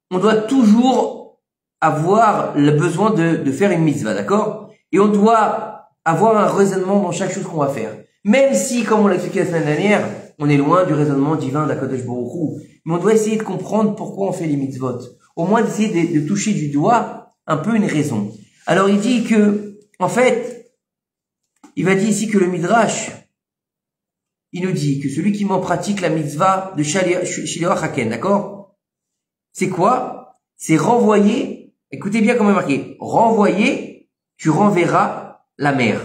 on doit toujours avoir le besoin de faire une mitzvah, d'accord? Et on doit avoir un raisonnement dans chaque chose qu'on va faire. Même si, comme on l'a expliqué la semaine dernière, on est loin du raisonnement divin d'Akadosh Baruch Hu, mais on doit essayer de comprendre pourquoi on fait les mitzvot. Au moins d'essayer de toucher du doigt un peu une raison. Alors il dit que, en fait, il va dire ici que le Midrash, il nous dit que celui qui m'en pratique la mitzvah de Shiluach Haken, d'accord? C'est quoi? C'est renvoyer, écoutez bien comment il est marqué, renvoyer, tu renverras la mer.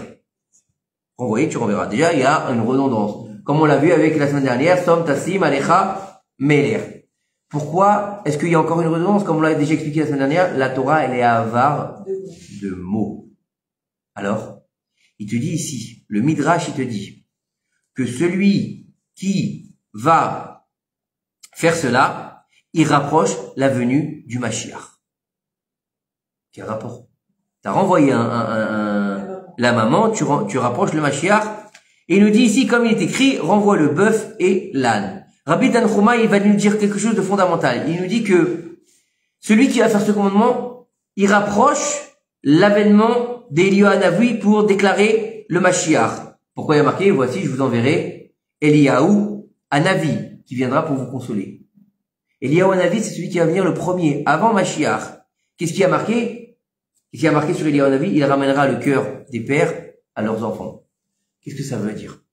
Renvoyer, tu renverras. Déjà, il y a une redondance. Comme on l'a vu avec la semaine dernière, Som Tassim Alecha Meler. Pourquoi est-ce qu'il y a encore une redondance? Comme on l'a déjà expliqué la semaine dernière, la Torah, elle est avare de mots. Alors, il te dit ici, le Midrash, il te dit que celui qui va faire cela, il rapproche la venue du Mashiach. Quel rapport? T'as renvoyé la maman, tu rapproches le Mashiach, et il nous dit ici, comme il est écrit, renvoie le bœuf et l'âne. Rabbi Tanchuma, il va nous dire quelque chose de fondamental. Il nous dit que celui qui va faire ce commandement, il rapproche l'avènement d'Eliyahu Hanavi pour déclarer le Mashiach. Pourquoi il y a marqué, voici, je vous enverrai Eliyahu Hanavi, qui viendra pour vous consoler. Eliyahu Hanavi, c'est celui qui va venir le premier, avant Mashiach. Qu'est-ce qui a marqué? Qu'est-ce qui a marqué sur Eliyahu Hanavi? Il ramènera le cœur des pères à leurs enfants. Qu'est-ce que ça veut dire?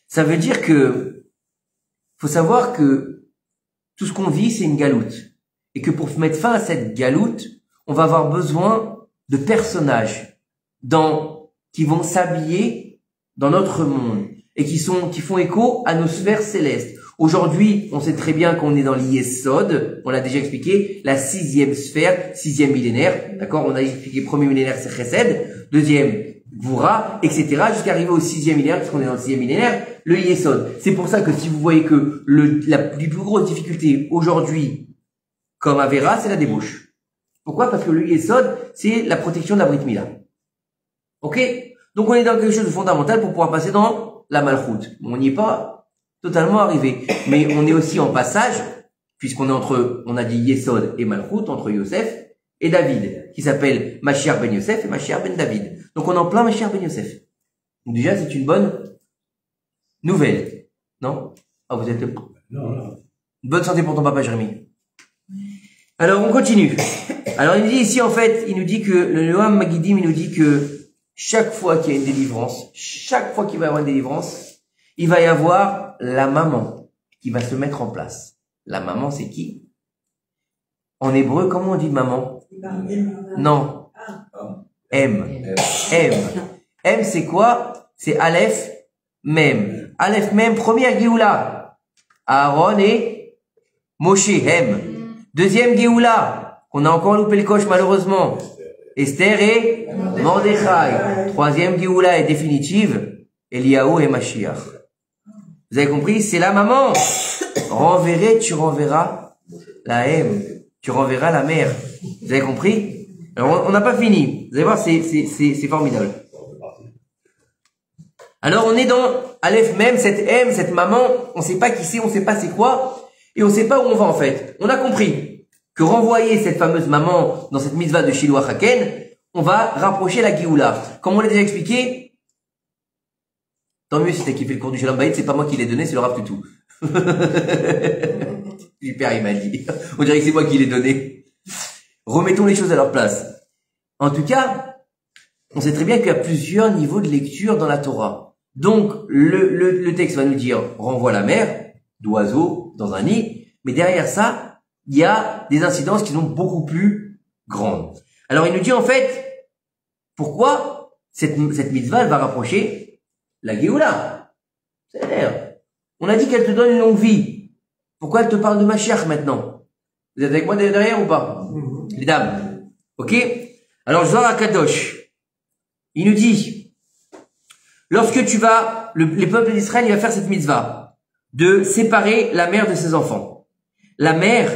Ça veut dire que faut savoir que tout ce qu'on vit, c'est une galoute. Et que pour mettre fin à cette galoute, on va avoir besoin de personnages qui vont s'habiller dans notre monde et qui font écho à nos sphères célestes. Aujourd'hui, on sait très bien qu'on est dans l'Yesod, on l'a déjà expliqué, la 6e sphère, 6e millénaire, d'accord? On a expliqué premier millénaire, c'est Chesed, deuxième Gvura, etc., jusqu'à arriver au 6e millénaire, puisqu'on est dans le 6e millénaire, le Yesod. C'est pour ça que si vous voyez que la plus grosse difficulté aujourd'hui, comme Avera, c'est la débauche. Pourquoi? Parce que le Yesod, c'est la protection de la Brit Mila. Ok? Donc on est dans quelque chose de fondamental pour pouvoir passer dans la Malchoute. On n'y est pas totalement arrivé. Mais on est aussi en passage, puisqu'on est on a dit Yesod et Malchoute, entre Yosef et David, qui s'appelle Mashiach ben Yosef et Mashiach ben David. Donc on est en plein Mashiach ben Yosef. Donc déjà, c'est une bonne nouvelle. Non? Ah, vous êtes... Non. Bonne santé pour ton papa, Jérémy. Alors, on continue. Alors, il nous dit ici, en fait, il nous dit que, le Noam Magidim, il nous dit que chaque fois qu'il y a une délivrance, chaque fois qu'il va y avoir une délivrance, il va y avoir la maman qui va se mettre en place. La maman, c'est qui? En hébreu, comment on dit maman? Non. M. M, c'est quoi? C'est Aleph, Mem. Aleph, Mem, première Géoula. Aaron et Moshe, M. Deuxième Géoula, qu'on a encore loupé le coche malheureusement. Esther et Mordechai. Troisième Géoula est définitive. Eliaou et Mashiach. Vous avez compris? C'est la maman. Renverrai, tu renverras la M. Tu renverras la mère. Vous avez compris? Alors, on n'a pas fini. Vous allez voir, c'est formidable. Alors, on est dans Aleph même, cette M, cette maman, on sait pas qui c'est, on sait pas c'est quoi, et on sait pas où on va en fait. On a compris que renvoyer cette fameuse maman dans cette mitzvah de Shiloh Haken, on va rapprocher la Géoula. Comme on l'a déjà expliqué, tant mieux si t'as kiffé le cours du Shalom Bayit, c'est pas moi qui l'ai donné, c'est le Rav Tutu. Super, il m'a dit. On dirait que c'est moi qui l'ai donné. Remettons les choses à leur place. En tout cas, on sait très bien qu'il y a plusieurs niveaux de lecture dans la Torah. Donc, le texte va nous dire, renvoie la mère, d'oiseau, dans un nid, mais derrière ça, il y a des incidences qui sont beaucoup plus grandes. Alors, il nous dit en fait, pourquoi cette mitzvah, elle va rapprocher la Géoula. C'est l'air. On a dit qu'elle te donne une longue vie. Pourquoi elle te parle de Mashiach maintenant? Vous êtes avec moi derrière ou pas? Les dames. Ok? Alors, Zohar HaKadosh, il nous dit, lorsque tu vas, les peuples d'Israël, il va faire cette mitzvah de séparer la mère de ses enfants. La mère,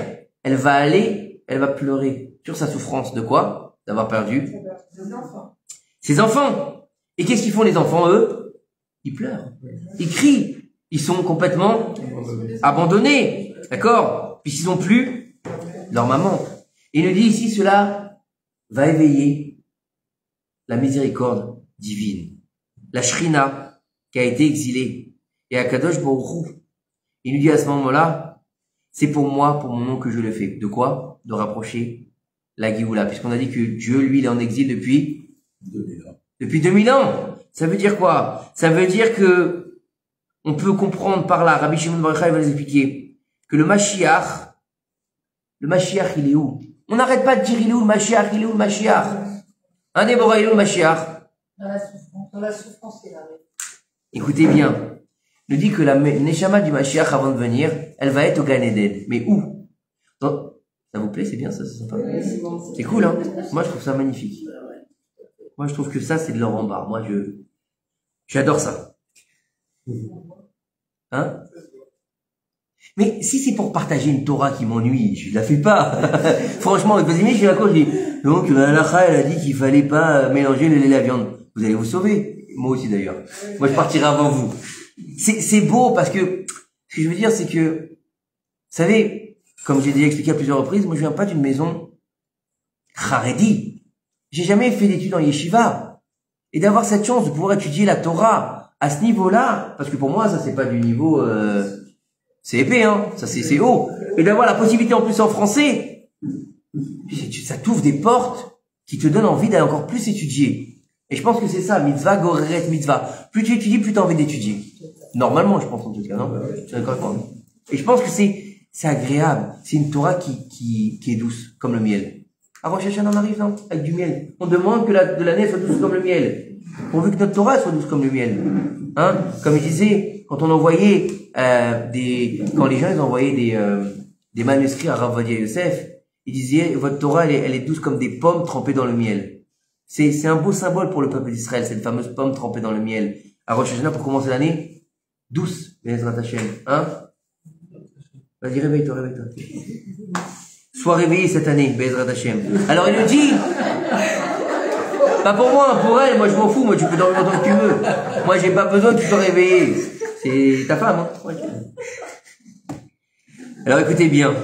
elle va pleurer sur sa souffrance. De quoi? D'avoir perdu ses enfants. Et qu'est-ce qu'ils font les enfants, eux? Ils pleurent. Ils crient. Ils sont complètement abandonnés. D'accord? Puisqu'ils n'ont plus leur maman. Et il nous dit ici, cela va éveiller la miséricorde divine. La Shrina qui a été exilée. Et Akadosh Baruch Hu, il nous dit à ce moment-là, c'est pour moi, pour mon nom que je le fais. De quoi? De rapprocher la Géoula. Puisqu'on a dit que Dieu, lui, il est en exil depuis 2000 ans. Depuis 2000 ans. Ça veut dire quoi? Ça veut dire que on peut comprendre par là, Rabbi Shimon Bar Yochai va nous expliquer, que le Mashiach, il est où? On n'arrête pas de dire il est où le Mashiach, il est où le Mashiach? Un Déborah, il est où le Mashiach? Dans la souffrance qu'il avait. Écoutez bien. Il nous dit que la Neshama du Mashiach avant de venir, elle va être au Gan Eden. Mais où? Ça vous plaît? C'est bien ça? C'est sympa. C'est cool, hein? Moi, je trouve ça magnifique. Moi, je trouve que ça, c'est de l'or en barre. Moi, j'adore ça. Hein? Mais si c'est pour partager une Torah qui m'ennuie, je la fais pas. Franchement, je suis d'accord, je dis, donc, la halakha, elle a dit qu'il fallait pas mélanger le lait et la viande. Vous allez vous sauver. Moi aussi, d'ailleurs. Moi, je partirai avant vous. C'est beau parce que, ce que je veux dire, c'est que, vous savez, comme j'ai déjà expliqué à plusieurs reprises, moi, je viens pas d'une maison Haredi. J'ai jamais fait d'études en yeshiva. Et d'avoir cette chance de pouvoir étudier la Torah à ce niveau-là, parce que pour moi, ça, c'est pas du niveau, c'est épais, hein. Ça, c'est haut. Et d'avoir la possibilité en plus en français, ça t'ouvre des portes qui te donnent envie d'aller encore plus étudier. Et je pense que c'est ça, mitzvah, goreret, mitzvah. Plus tu étudies, plus tu as envie d'étudier. Normalement, je pense en tout cas, non? Tu es d'accord avec moi? Et je pense que c'est agréable. C'est une Torah qui est douce, comme le miel. Avant Shachan en arrive, non? Avec du miel. On demande que de l'année soit douce comme le miel. Pourvu que notre Torah soit douce comme le miel. Hein? Comme il disait, quand on envoyait, quand les gens, ils envoyaient des manuscrits à Rav Ovadia Yosef, ils disaient, votre Torah, elle est douce comme des pommes trempées dans le miel. C'est un beau symbole pour le peuple d'Israël, cette fameuse pomme trempée dans le miel. À Rosh Hashanah, pour commencer l'année, douce, Bezrat Hashem. Hein? Vas-y, réveille-toi. Sois réveillé cette année, Bezrat Hashem. Alors il nous dit, pas pour moi, pour elle, moi je m'en fous, moi tu peux dormir autant que tu veux. Moi j'ai pas besoin que tu sois réveillé. C'est ta femme, hein? Ouais. Alors écoutez bien.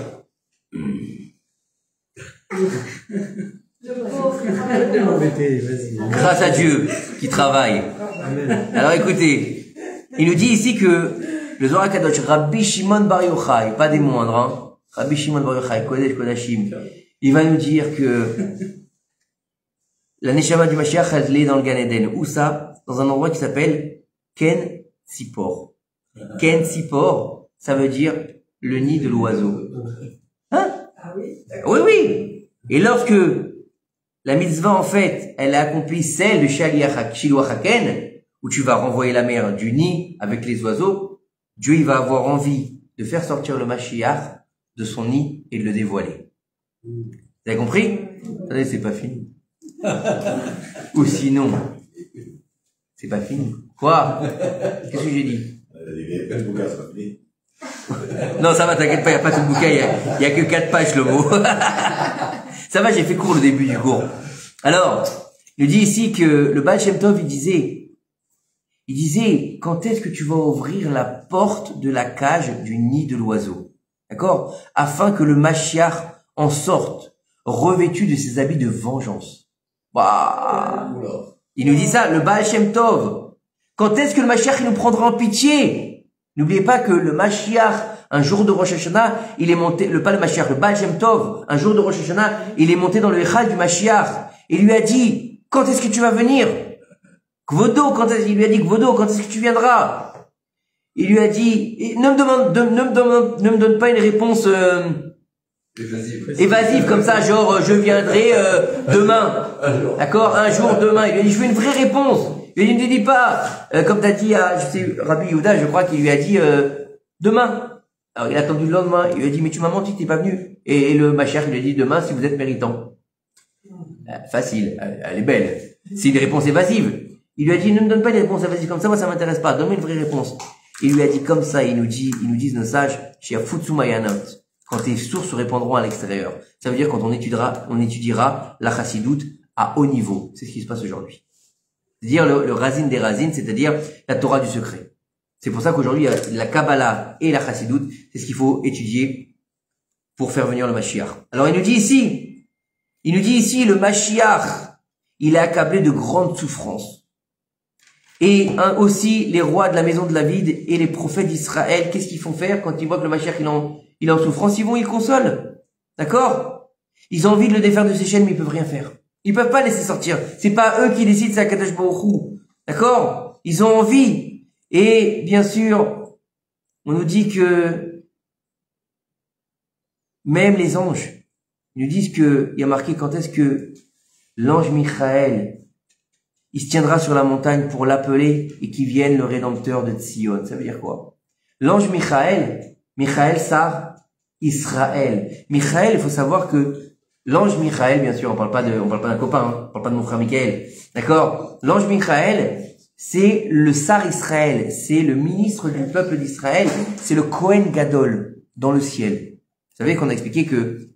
Grâce à Dieu qui travaille. Alors écoutez, il nous dit ici que le Zohar Kadosh, Rabbi Shimon Bar Yochai, pas des moindres, hein, Rabbi Shimon Bar Yochai, Kodesh Kodashim, il va nous dire que la Neshama du Mashiach, elle est dans le Gan Eden. Où ça? Dans un endroit qui s'appelle Ken Sipor. Ken Sipor, ça veut dire le nid de l'oiseau. Hein? Ah oui? Oui. Et lorsque la mitzvah, en fait, elle a accompli celle de Shiluach HaKen, où tu vas renvoyer la mère du nid avec les oiseaux, Dieu, il va avoir envie de faire sortir le Mashiach de son nid et de le dévoiler. Vous avez compris? Attendez, c'est pas fini. Ou sinon, c'est pas fini. Quoi? Qu'est-ce que j'ai dit? Non, ça va, t'inquiète pas, il n'y a pas tout le bouquin, il y a que 4 pages le mot. Ça va, j'ai fait court le début du cours. Alors, il nous dit ici que le Baal Shem Tov, il disait, quand est-ce que tu vas ouvrir la porte de la cage du nid de l'oiseau? D'accord? Afin que le Mashiach en sorte, revêtu de ses habits de vengeance. Bah, il nous dit ça, le Baal Shem Tov. Quand est-ce que le Mashiach, il nous prendra en pitié? N'oubliez pas que le Mashiach, un jour de Rosh Hashanah, il est monté, le Baal Shem Tov, un jour de Rosh Hashanah, il est monté dans le Echal du Mashiach. Il lui a dit, quand est-ce que tu vas venir? Kvodo, il lui a dit, Kvodo, quand est-ce que tu viendras? Il lui a dit, ne me donne pas une réponse, évasive comme ça, genre, je viendrai, demain. D'accord? Un jour, demain. Il lui a dit, je veux une vraie réponse. Il ne dit pas, comme t'as dit à, je sais, Rabbi Yehuda, je crois qu'il lui a dit, demain. Alors, il a attendu le lendemain. Il lui a dit, mais tu m'as menti, t'es pas venu. Et le Mashiach, il lui a dit, demain, si vous êtes méritant. Facile. Elle est belle. C'est une réponse évasive. Il lui a dit, ne me donne pas une réponse évasive comme ça, moi, ça m'intéresse pas. Donne-moi une vraie réponse. Il lui a dit comme ça, ils nous disent nos sages, chez Futsumayanot. Quand tes sources se répandront à l'extérieur. Ça veut dire quand on étudiera la chassidoute à haut niveau. C'est ce qui se passe aujourd'hui. C'est-à-dire le razin des razines, c'est-à-dire la Torah du secret. C'est pour ça qu'aujourd'hui, la Kabbalah et la chassidoute, c'est ce qu'il faut étudier pour faire venir le Mashiach. Alors il nous dit ici, le Mashiach, il est accablé de grandes souffrances. Et aussi, les rois de la maison de David et les prophètes d'Israël, qu'est-ce qu'ils font faire quand ils voient que le Mashiach, il est en souffrance? Ils le consolent. D'accord? Ils ont envie de le défaire de ses chaînes, mais ils peuvent rien faire. Ils peuvent pas laisser sortir. C'est pas eux qui décident, c'est Akadosh Baruch Hu. D'accord? Ils ont envie. Et, bien sûr, on nous dit que même les anges, ils nous disent que, il y a marqué quand est-ce que l'ange Michaël, il se tiendra sur la montagne pour l'appeler et qu'il vienne le rédempteur de Tzion. Ça veut dire quoi? L'ange Michaël ça, Israël. Michaël, il faut savoir que l'ange Michaël, bien sûr, on parle pas d'un copain, hein, on parle pas de mon frère Michaël. D'accord? L'ange Michaël, c'est le Sar Israël, c'est le ministre du peuple d'Israël, c'est le Kohen Gadol dans le ciel. Vous savez qu'on a expliqué que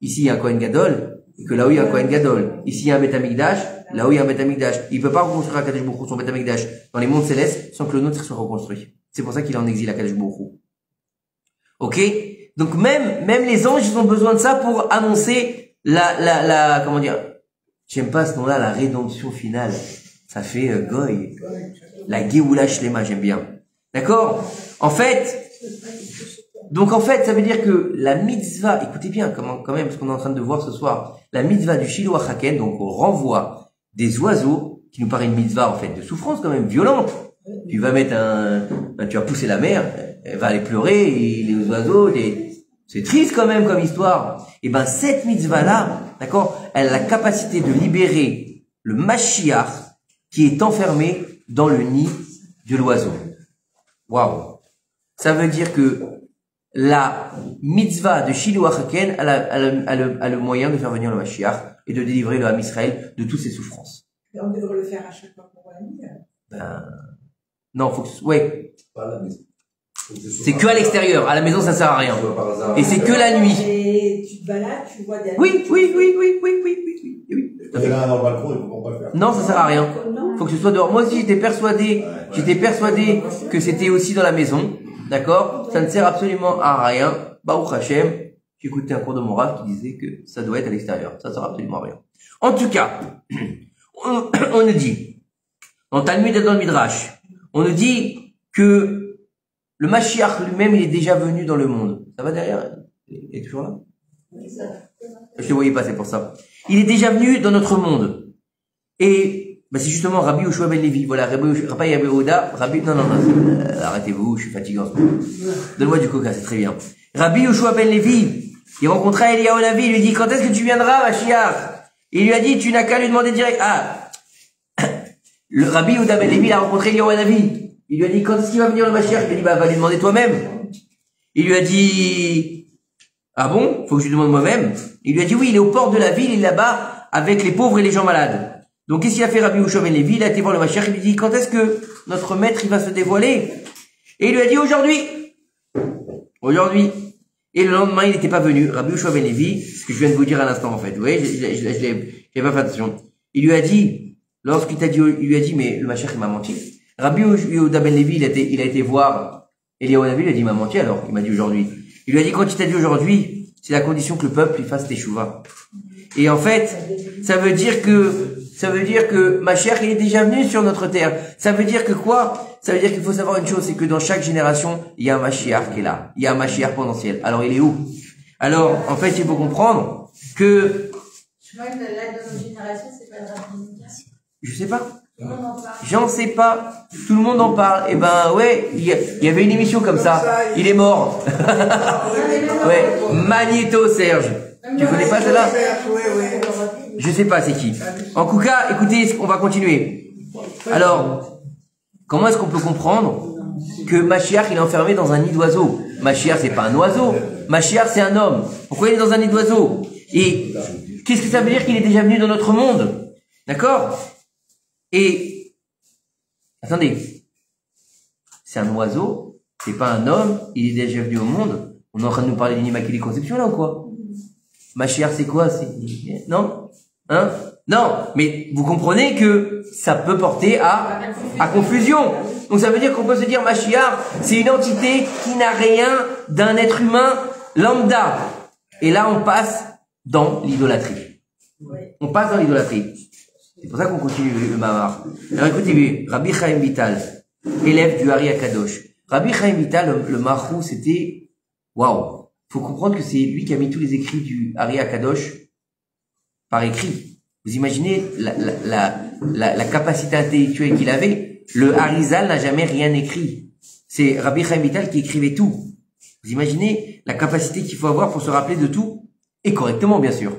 ici il y a un Kohen Gadol, et que là où il y a un Kohen Gadol, ici il y a un Beth Amikdash, là où il y a un Beth Amikdash, il peut pas reconstruire Akadosh Baruch Hu son Beth Amikdash dans les mondes célestes sans que le nôtre soit reconstruit. C'est pour ça qu'il est en exil Akadosh Baruch Hu. Ok? Donc même les anges, ils ont besoin de ça pour annoncer comment dire, j'aime pas ce nom-là, la rédemption finale. Ça fait goy. La Géoula Shlema, j'aime bien. D'accord? En fait, ça veut dire que la mitzvah, écoutez bien quand même ce qu'on est en train de voir ce soir, la mitzvah du Shiluach HaKen, donc on renvoie des oiseaux, qui nous paraît une mitzvah en fait de souffrance quand même, violente. Tu vas mettre tu vas pousser la mère, elle va aller pleurer, et les oiseaux, c'est triste quand même comme histoire. Et ben cette mitzvah-là, d'accord, elle a la capacité de libérer le Mashiach qui est enfermé dans le nid de l'oiseau. Waouh! Ça veut dire que la mitzvah de Shiluach Haken a le moyen de faire venir le Mashiach et de délivrer le Ham Israël de toutes ses souffrances. Mais on devrait le faire à chaque fois pour la nuit. Non, faut que, ouais. Pas à la maison. C'est que à l'extérieur. À la maison, ça sert à rien. Et c'est que la nuit. Et tu te balades, tu vois des... Oui. Il y en a un dans le balcon, il faut pas le faire. Non, ça sert à rien. Faut que ce soit dehors. Moi aussi, j'étais persuadé que c'était aussi dans la maison. D'accord? Ça ne sert absolument à rien. Baruch Hashem. J'écoutais un cours de morale qui disait que ça doit être à l'extérieur. Ça sert absolument à rien. En tout cas, on nous dit, dans Talmud et dans le Midrash, on nous dit que le Mashiach lui-même, il est déjà venu dans le monde. Ça va derrière? Il est toujours là? Je te voyais pas, c'est pour ça. Il est déjà venu dans notre monde. Et c'est justement Rabbi Yoshua ben Levi. Voilà, Rabbi Yehuda, non, arrêtez-vous, je suis fatigué en ce moment. Donne-moi du coca, c'est très bien. Rabbi Yoshua ben Levi, il rencontra Eliyahu Navi, il lui dit, quand est-ce que tu viendras, Mashiach? Il lui a dit, tu n'as qu'à lui demander direct. Le Rabbi Yehuda ben Levi, il a rencontré Eliyahu Navi. Il lui a dit, quand est-ce qu'il va venir le Mashiach? Il lui a dit, va lui demander toi-même. Il lui a dit, ah bon? Faut que je lui demande moi-même? Il lui a dit, oui, il est au port de la ville, il est là-bas, avec les pauvres et les gens malades. Donc, qu'est-ce qu'il a fait Rabbi Yoshua ben Levi? Il a été voir le Mashiach, il lui dit, quand est-ce que notre maître, il va se dévoiler? Et il lui a dit, aujourd'hui. Et le lendemain, il n'était pas venu. Rabbi Yoshua ben Levi, ce que je viens de vous dire à l'instant, en fait. Vous voyez, j'ai pas fait attention. Il lui a dit, il lui a dit, mais le Mashiach, il m'a menti. Rabbi Yehuda ben Levi, il a été voir Eliyahu Navi, il a dit, il m'a menti alors, il m'a dit aujourd'hui. Il lui a dit, quand il t'a dit aujourd'hui, c'est la condition que le peuple, il fasse teshuva. Et en fait, ça veut dire que Mashiach, il est déjà venu sur notre terre. Ça veut dire que quoi? Ça veut dire qu'il faut savoir une chose, c'est que dans chaque génération, il y a un Mashiach qui est là. Il y a un Mashiach potentiel. Alors, il est où? Alors, en fait, il faut comprendre que... Là, dans nos générations, c'est pas le rabbin. Je sais pas. J'en sais pas. Tout le monde en parle. Eh ben, ouais, il y avait une émission comme ça. Il est mort. Ouais. Magnéto Serge. Tu connais pas celle-là? Je sais pas c'est qui. En tout cas, écoutez, on va continuer. Alors, comment est-ce qu'on peut comprendre que Mashiach, il est enfermé dans un nid d'oiseau? Mashiach, c'est pas un oiseau. Mashiach, c'est un homme. Pourquoi il est dans un nid d'oiseau? Et qu'est-ce que ça veut dire qu'il est déjà venu dans notre monde? D'accord? Et, attendez, c'est un oiseau, c'est pas un homme, il est déjà venu au monde. On est en train de nous parler d'une immaculée conception là ou quoi? Mashiach, c'est quoi? Non? Hein? Non, mais vous comprenez que ça peut porter à confusion. Donc ça veut dire qu'on peut se dire Mashiach, c'est une entité qui n'a rien d'un être humain lambda. Et là, on passe dans l'idolâtrie. On passe dans l'idolâtrie. C'est pour ça qu'on continue le Mahar. Alors écoutez, Rabbi Chaim Vital, élève du Hari Akadosh. Rabbi Chaim Vital, le Mahou, c'était, waouh. Faut comprendre que c'est lui qui a mis tous les écrits du Hari Akadosh par écrit. Vous imaginez la capacité intellectuelle qu'il avait. Le Harizal n'a jamais rien écrit. C'est Rabbi Chaim Vital qui écrivait tout. Vous imaginez la capacité qu'il faut avoir pour se rappeler de tout, et correctement bien sûr.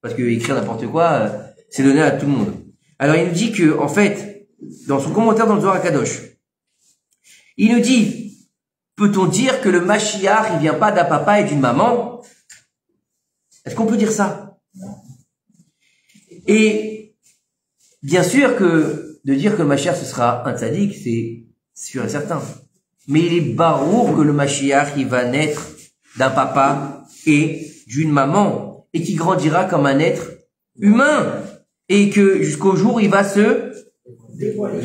Parce que écrire n'importe quoi, c'est donné à tout le monde. Alors il nous dit que, en fait, dans son commentaire dans le Zohar Kadosh, il nous dit, peut-on dire que le Mashiach, il vient pas d'un papa et d'une maman? Est-ce qu'on peut dire ça? Et bien sûr que de dire que le Mashiach ce sera un tzaddik, c'est sûr et certain. Mais il est barour que le Mashiach, il va naître d'un papa et d'une maman, et qui grandira comme un être humain, et que jusqu'au jour où il va se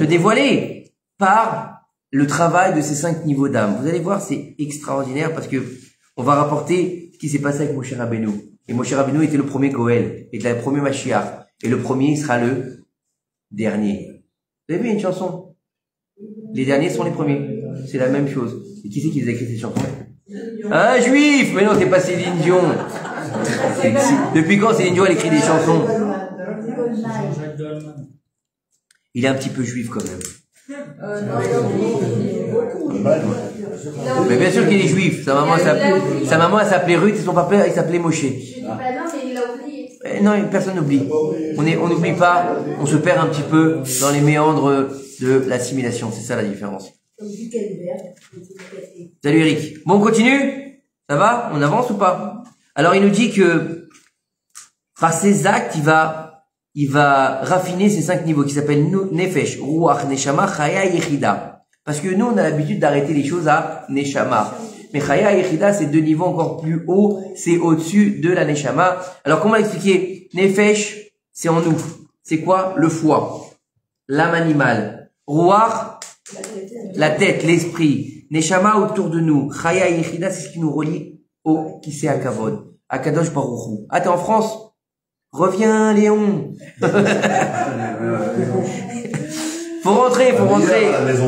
dévoiler par le travail de ces 5 niveaux d'âme. Vous allez voir, c'est extraordinaire parce que on va rapporter ce qui s'est passé avec Moshe Rabbeinu. Et Moshe Rabbeinu était le premier Goël, était le premier Mashiach, et le premier sera le dernier. Vous avez vu une chanson? Les derniers sont les premiers. C'est la même chose. Et qui c'est qui a écrit cette chanson? Un juif! Mais non, c'est pas Céline Dion. Depuis quand Céline Dion elle écrit des chansons? Il est un petit peu juif quand même. Mais bien sûr qu'il est juif. Sa maman elle s'appelait Ruth et son papa il s'appelait Moshe. Je dis pas non, mais il a oublié. Non, personne n'oublie. On n'oublie pas. On se perd un petit peu dans les méandres de l'assimilation. C'est ça la différence. Salut Eric. Bon, on continue? Ça va? On avance ou pas? Alors, il nous dit que par ses actes, il va raffiner ces 5 niveaux qui s'appellent Nefesh, Ruach, Neshama, Chaya, Yechida. Parce que nous, on a l'habitude d'arrêter les choses à Neshama. Mais Chaya et Yechida, c'est 2 niveaux encore plus hauts, c'est au-dessus de la Neshama. Alors, comment expliquer? Nefesh, c'est en nous. C'est quoi? Le foie, l'âme animale. Ruach, la tête, l'esprit. Neshama, autour de nous. Chaya et Yechida, c'est ce qui nous relie au Kisei HaKavod. Akadosh Baruch Hu. Ah, t'es en France? Reviens, Léon. Faut rentrer.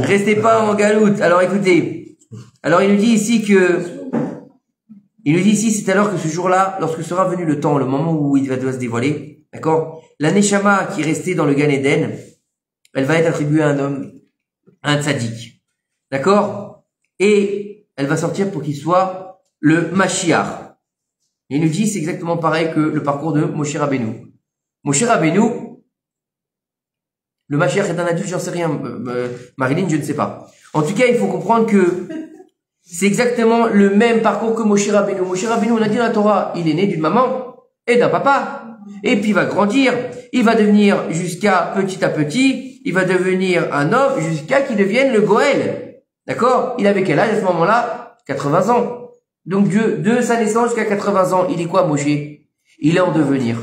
Restez pas en galoute. Alors, écoutez. Alors, il nous dit ici, c'est alors que ce jour-là, lorsque sera venu le temps, le moment où il doit se dévoiler, d'accord? La Neshama qui est restée dans le Gan Eden, elle va être attribuée à un homme, un tzaddik. D'accord? Et elle va sortir pour qu'il soit le Mashiach. Et il nous dit, c'est exactement pareil que le parcours de Moshe Rabbeinu. Moshe Rabbeinu, le Mashiach est un adulte, j'en sais rien. Marilyn, je ne sais pas. En tout cas, il faut comprendre que c'est exactement le même parcours que Moshe Rabbeinu. Moshe Rabbeinu, on a dit dans la Torah, il est né d'une maman et d'un papa. Et puis il va grandir. Il va devenir jusqu'à petit à petit, il va devenir un homme jusqu'à qu'il devienne le Goël. D'accord? Il avait quel âge à ce moment-là? 80 ans. Donc de sa naissance jusqu'à 80 ans, il est quoi, Moshe? Il est en devenir.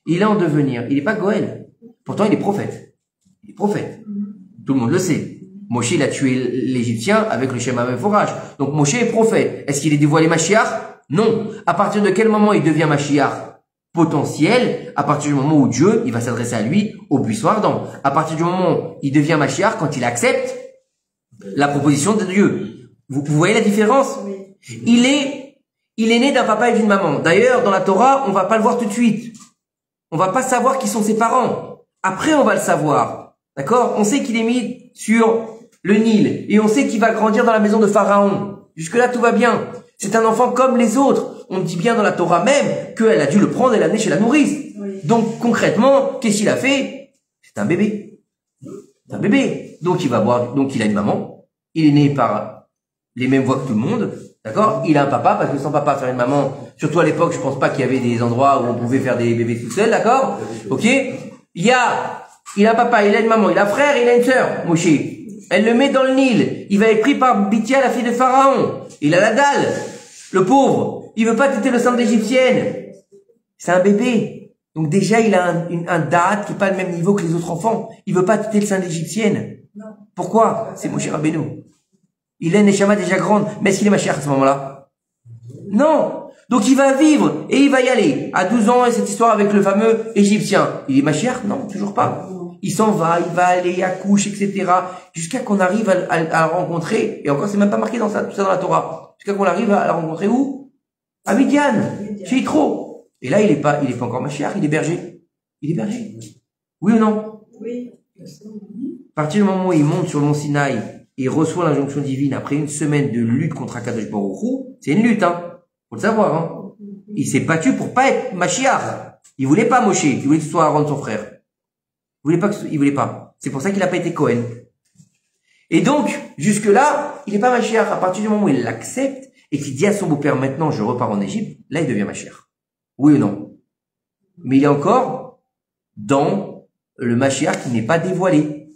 Il n'est pas Goël. Pourtant, il est prophète. Tout le monde le sait. Moshe, il a tué l'Égyptien avec le Shema Meforach. Donc Moshe est prophète. Est-ce qu'il est dévoilé Mashiach? Non. À partir de quel moment il devient Mashiach potentiel? À partir du moment où Dieu, il va s'adresser à lui au buisson ardent. À partir du moment où il devient Mashiach, quand il accepte la proposition de Dieu. Vous voyez la différence? Il est né d'un papa et d'une maman. D'ailleurs, dans la Torah, on va pas le voir tout de suite. On va pas savoir qui sont ses parents. Après, on va le savoir. D'accord? On sait qu'il est mis sur le Nil. Et on sait qu'il va grandir dans la maison de Pharaon. Jusque-là, tout va bien. C'est un enfant comme les autres. On dit bien dans la Torah même qu'elle a dû le prendre et l'amener chez la nourrice. Oui. Donc, concrètement, qu'est-ce qu'il a fait? C'est un bébé. Donc, il va boire. Donc, il a une maman. Il est né par les mêmes voies que tout le monde. D'accord? Il a un papa, parce que sans papa faire une maman, surtout à l'époque, je pense pas qu'il y avait des endroits où on pouvait faire des bébés tout seul, d'accord? Ok? Il a un papa, il a une maman, il a un frère, il a une sœur, Moshe. Elle le met dans le Nil. Il va être pris par Bithia, la fille de Pharaon. Il a la dalle. Le pauvre. Il veut pas téter le sang d'Égyptienne. C'est un bébé. Donc déjà, il a un date qui est pas le même niveau que les autres enfants. Il veut pas téter le sein d'Égyptienne. Pourquoi? C'est Moshe Rabbeinu. Il a une Neshama déjà grande. Mais est-ce qu'il est Mashiach à ce moment-là? Non. Donc il va vivre et il va y aller. À 12 ans, et cette histoire avec le fameux Égyptien. Il est Mashiach? Non, toujours pas. Il s'en va, il va aller, il accouche, etc. Jusqu'à qu'on arrive à la rencontrer. Et encore, c'est même pas marqué dans ça, tout ça dans la Torah. Jusqu'à qu'on arrive à la rencontrer où? À Midian. Chez Yitro. Et là, il est pas encore Mashiach, il est berger. Oui ou non? Oui. À partir du moment où il monte sur le mont Sinaï, il reçoit l'injonction divine après une semaine de lutte contre Akadosh Baruch Hu. C'est une lutte, hein. Faut le savoir, hein. Il s'est battu pour pas être Mashiach. Il voulait pas Moshe. Il voulait que ce soit Aaron, son frère. Il voulait pas. C'est pour ça qu'il n'a pas été Cohen. Et donc, jusque-là, il n'est pas Mashiach. À partir du moment où il l'accepte et qu'il dit à son beau-père, maintenant, je repars en Égypte, là, il devient Mashiach. Oui ou non? Mais il est encore dans le Mashiach qui n'est pas dévoilé.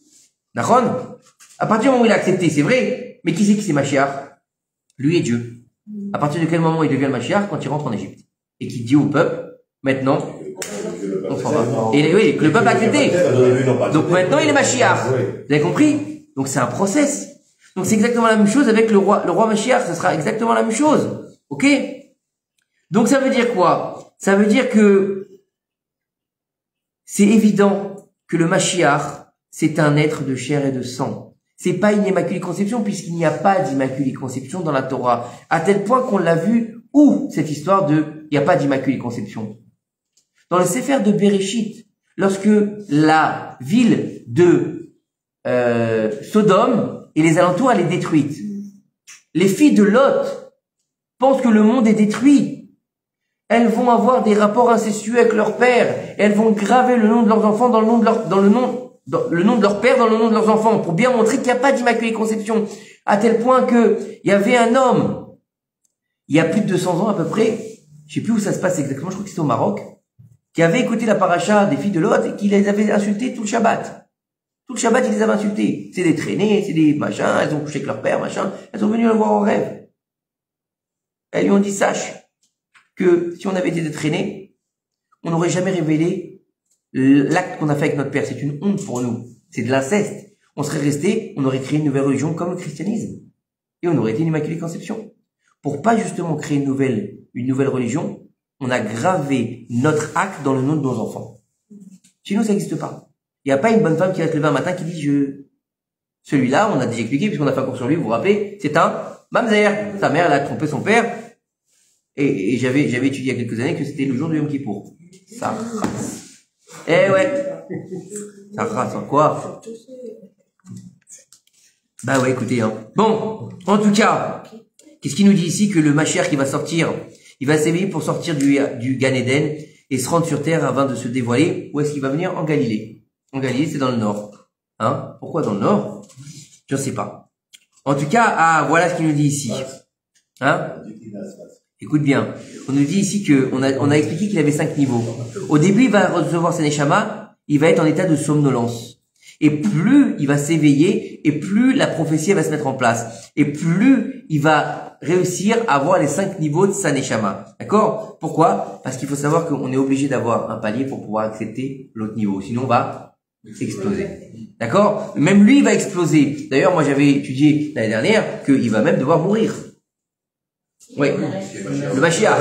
D'accord? À partir du moment où il a accepté, c'est vrai, mais qui c'est Mashiach? Lui et Dieu. À partir de quel moment il devient le Mashiach? Quand il rentre en Égypte. Et qu'il dit au peuple, maintenant, on s'en va. Et oui, que le peuple a accepté. Donc maintenant il est Mashiach. Vous avez compris? Donc c'est un process. Donc c'est exactement la même chose avec le roi Mashiach, ce sera exactement la même chose. Ok? Donc ça veut dire quoi? Ça veut dire que c'est évident que le Mashiach, c'est un être de chair et de sang. C'est pas une immaculée conception puisqu'il n'y a pas d'immaculée conception dans la Torah. À tel point qu'on l'a vu où cette histoire il n'y a pas d'immaculée conception. Dans le Sefer de Bereshit, lorsque la ville de Sodome et les alentours elle est détruite, les filles de Lot pensent que le monde est détruit. Elles vont avoir des rapports incestueux avec leur père et elles vont graver le nom de leurs enfants dans le nom de leur père dans le nom de leurs enfants pour bien montrer qu'il n'y a pas d'immaculée conception. À tel point que il y avait un homme il y a plus de 200 ans à peu près, je sais plus où ça se passe exactement, je crois que c'était au Maroc, qui avait écouté la paracha des filles de Lot et qui les avait insultées tout le Shabbat. Tout le Shabbat, ils les avaient insultées. C'est des traînées, c'est des machins, elles ont couché avec leur père, machin. Elles sont venues le voir en rêve. Elles lui ont dit, sache que si on avait été des traînées, on n'aurait jamais révélé l'acte qu'on a fait avec notre père. C'est une honte pour nous. C'est de l'inceste. On serait resté, on aurait créé une nouvelle religion comme le christianisme. Et on aurait été une immaculée conception. Pour pas justement créer une nouvelle religion, on a gravé notre acte dans le nom de nos enfants. Chez nous, ça n'existe pas. Il n'y a pas une bonne femme qui va se lever un matin qui dit celui-là, on a déjà expliqué, puisqu'on a fait un cours sur lui, vous vous rappelez, c'est un mamzer. Sa mère, elle a trompé son père. Et j'avais étudié il y a quelques années que c'était le jour de Yom Kippour. Ça rase. Eh ouais. Ça rase en quoi? Bah ouais, écoutez, hein. Bon, en tout cas, qu'est-ce qu'il nous dit ici? Que le Mashiach qui va sortir, il va s'éveiller pour sortir du Gan Eden et se rendre sur terre avant de se dévoiler. Où est-ce qu'il va venir? En Galilée. En Galilée, c'est dans le nord. Hein? Pourquoi dans le nord? Je ne sais pas. En tout cas, voilà ce qu'il nous dit ici. Hein? Écoute bien. On nous dit ici on a expliqué qu'il avait 5 niveaux. Au début, il va recevoir ses neshama, il va être en état de somnolence. Et plus il va s'éveiller, et plus la prophétie va se mettre en place. Et plus il va réussir à avoir les 5 niveaux de sa neshama. D'accord? Pourquoi? Parce qu'il faut savoir qu'on est obligé d'avoir un palier pour pouvoir accepter l'autre niveau. Sinon, on va exploser. D'accord? Même lui, il va exploser. D'ailleurs, moi, j'avais étudié l'année dernière qu'il va même devoir mourir. Oui. Le Mashiach.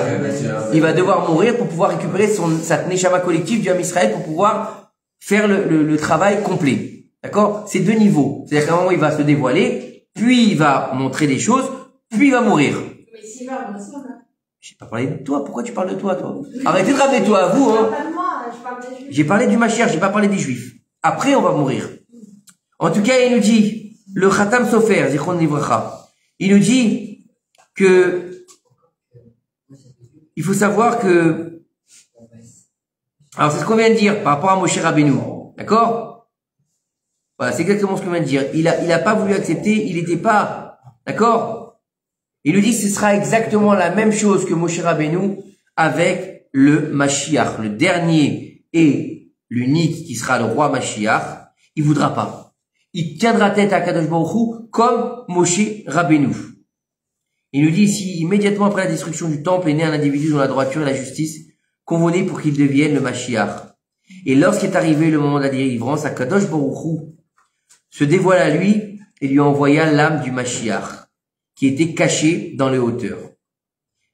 Il va devoir mourir pour pouvoir récupérer sa neshama collective du Ham Israël pour pouvoir faire le travail complet. D'accord? C'est 2 niveaux. C'est-à-dire qu'à un moment, il va se dévoiler, puis il va montrer des choses, puis il va mourir. Mais s'il meurt, moi aussi, on a. J'ai pas parlé de toi. Pourquoi tu parles de toi? Arrêtez de ramener toi à vous, hein. Pas de moi, je parle des Juifs. J'ai parlé du Mashiach, j'ai pas parlé des Juifs. Après, on va mourir. En tout cas, il nous dit, le Khatam Sofer, Zichron Livracha, il nous dit que, il faut savoir que, alors c'est ce qu'on vient de dire par rapport à Moshe Rabbeinu. D'accord? Voilà, c'est exactement ce qu'on vient de dire. Il a pas voulu accepter, il n'était pas, d'accord? Il nous dit que ce sera exactement la même chose que Moshe Rabbeinu avec le Mashiach, le dernier et l'unique qui sera le roi Mashiach. Il voudra pas. Il tiendra tête à Kadosh Baruch Hu comme Moshe Rabbeinu. Il nous dit ici, immédiatement après la destruction du temple est né un individu dont la droiture et la justice convenaient pour qu'il devienne le Mashiach. Et lorsqu'est arrivé le moment de la délivrance, Kadosh Baruch Hu se dévoile à lui et lui envoya l'âme du Mashiach, qui était cachée dans les hauteurs.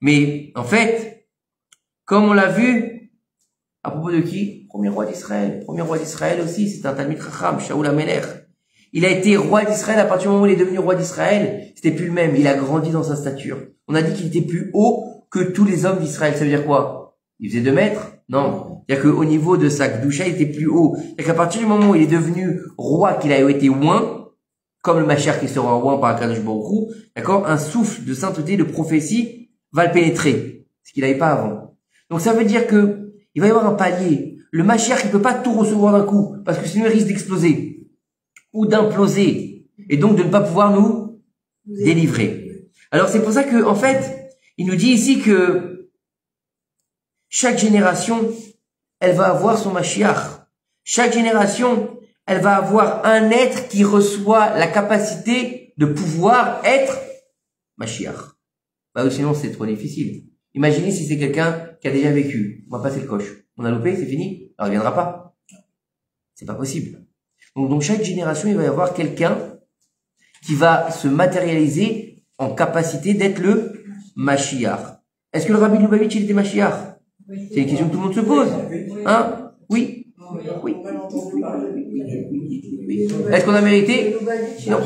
Mais, en fait, comme on l'a vu, à propos de qui? Premier roi d'Israël. Premier roi d'Israël aussi, c'est un Talmid Chacham, Shaoul HaMelech. Il a été roi d'Israël, à partir du moment où il est devenu roi d'Israël, c'était plus le même, il a grandi dans sa stature. On a dit qu'il était plus haut que tous les hommes d'Israël. Ça veut dire quoi? Il faisait 2 mètres? Non. C'est-à-dire qu'au niveau de sa Kedusha, il était plus haut. C'est-à-dire qu'à partir du moment où il est devenu roi, qu'il a été oint, comme le Mashiach qui sera oint par Kadosh Baruch Hu, d'accord, un souffle de sainteté, de prophétie va le pénétrer. Ce qu'il n'avait pas avant. Donc ça veut dire que il va y avoir un palier. Le Mashiach, il peut pas tout recevoir d'un coup, parce que sinon il risque d'exploser. Ou d'imploser. Et donc de ne pas pouvoir nous délivrer. Alors c'est pour ça que, en fait, il nous dit ici que chaque génération, elle va avoir son Mashiach. Chaque génération, elle va avoir un être qui reçoit la capacité de pouvoir être Mashiach. Bah, sinon c'est trop difficile. Imaginez si c'est quelqu'un qui a déjà vécu. On va passer le coche. On a loupé, c'est fini. Alors il viendra pas. C'est pas possible. Donc chaque génération, il va y avoir quelqu'un qui va se matérialiser en capacité d'être le Mashiach. Est-ce que le Rabbi Lubavitch, il était Mashiach? C'est une question que tout le monde se pose. Hein? Oui. Oui. Est-ce qu'on a mérité? Non.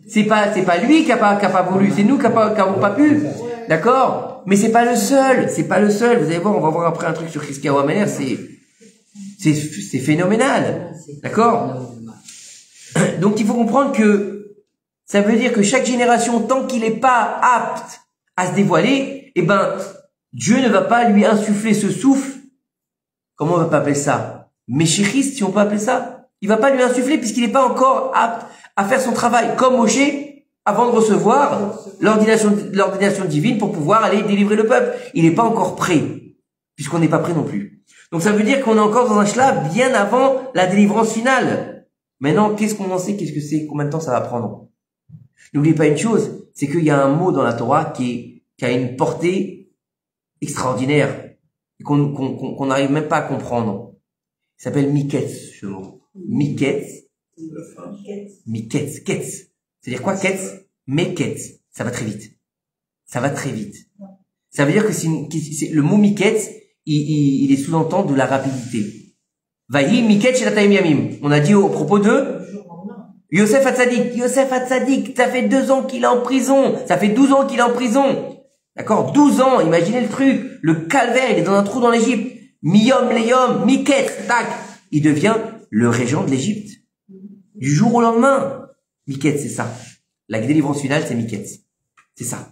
C'est pas lui qui a pas voulu, c'est nous qui avons pas pu. D'accord? Mais c'est pas le seul. Vous allez voir, on va voir après un truc sur Chizkiyahu HaMelech, c'est phénoménal. D'accord? Donc il faut comprendre que ça veut dire que chaque génération, tant qu'il n'est pas apte à se dévoiler, Dieu ne va pas lui insuffler ce souffle. Comment on va pas appeler ça? Méchiriste, si on peut appeler ça. Il va pas lui insuffler puisqu'il n'est pas encore apte à faire son travail. Comme Moshe, avant de recevoir l'ordination divine pour pouvoir aller délivrer le peuple. Il n'est pas encore prêt, puisqu'on n'est pas prêt non plus. Donc ça veut dire qu'on est encore dans un shlav bien avant la délivrance finale. Maintenant, qu'est-ce qu'on en sait? Qu'est-ce que c'est? Combien de temps ça va prendre? N'oubliez pas une chose, c'est qu'il y a un mot dans la Torah qui a une portée extraordinaire et qu'on n'arrive même pas à comprendre. Il s'appelle miketz, ce mot. Miketz. Miketz. Ketz. C'est-à-dire quoi, ketz? Meketz. Ça va très vite. Ça va très vite. Ça veut dire que le mot miketz, il est sous-entendu de la rapidité. Vahi miketz shel atayim yamim. On a dit au propos de Yosef Hatzadik. Yosef Hatzadik, ça fait 2 ans qu'il est en prison. Ça fait 12 ans qu'il est en prison. D'accord? 12 ans, imaginez le truc. Le calvaire, il est dans un trou dans l'Égypte. Miyom leyom, miketz, tac. Il devient le régent de l'Égypte. Du jour au lendemain. Miketz, c'est ça. La délivrance finale, c'est miketz. C'est ça.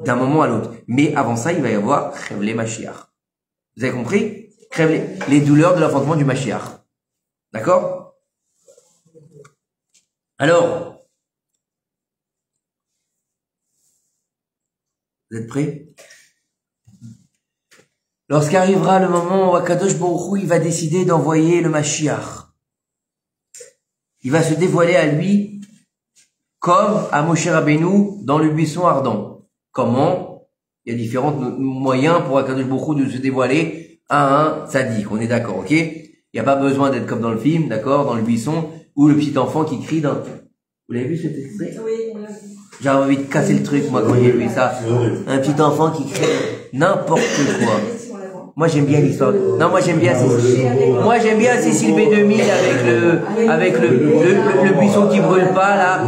D'un moment à l'autre. Mais avant ça, il va y avoir Chevle Mashiach. Vous avez compris? Les douleurs de l'enfantement du Mashiach. D'accord? Alors, vous êtes prêts? Lorsqu'arrivera le moment où Akadosh Baruch Hu, il va décider d'envoyer le Mashiach, il va se dévoiler à lui comme à Moshe Rabbeinu dans le buisson ardent. Comment? Il y a différents moyens pour Akadosh Baruch Hu de se dévoiler à un tzaddik. On est d'accord, ok? Il n'y a pas besoin d'être comme dans le film, d'accord, dans le buisson, ou le petit enfant qui crie dans... Vous l'avez vu cet extrait? Oui, on l'a vu. J'avais envie de casser le truc, moi, quand j'ai vu ça. Un petit enfant qui crie n'importe quoi. Moi, j'aime bien l'histoire. Non, moi, j'aime bien Cécile. Moi, j'aime bien Cécile B2000 avec le buisson qui brûle pas, là.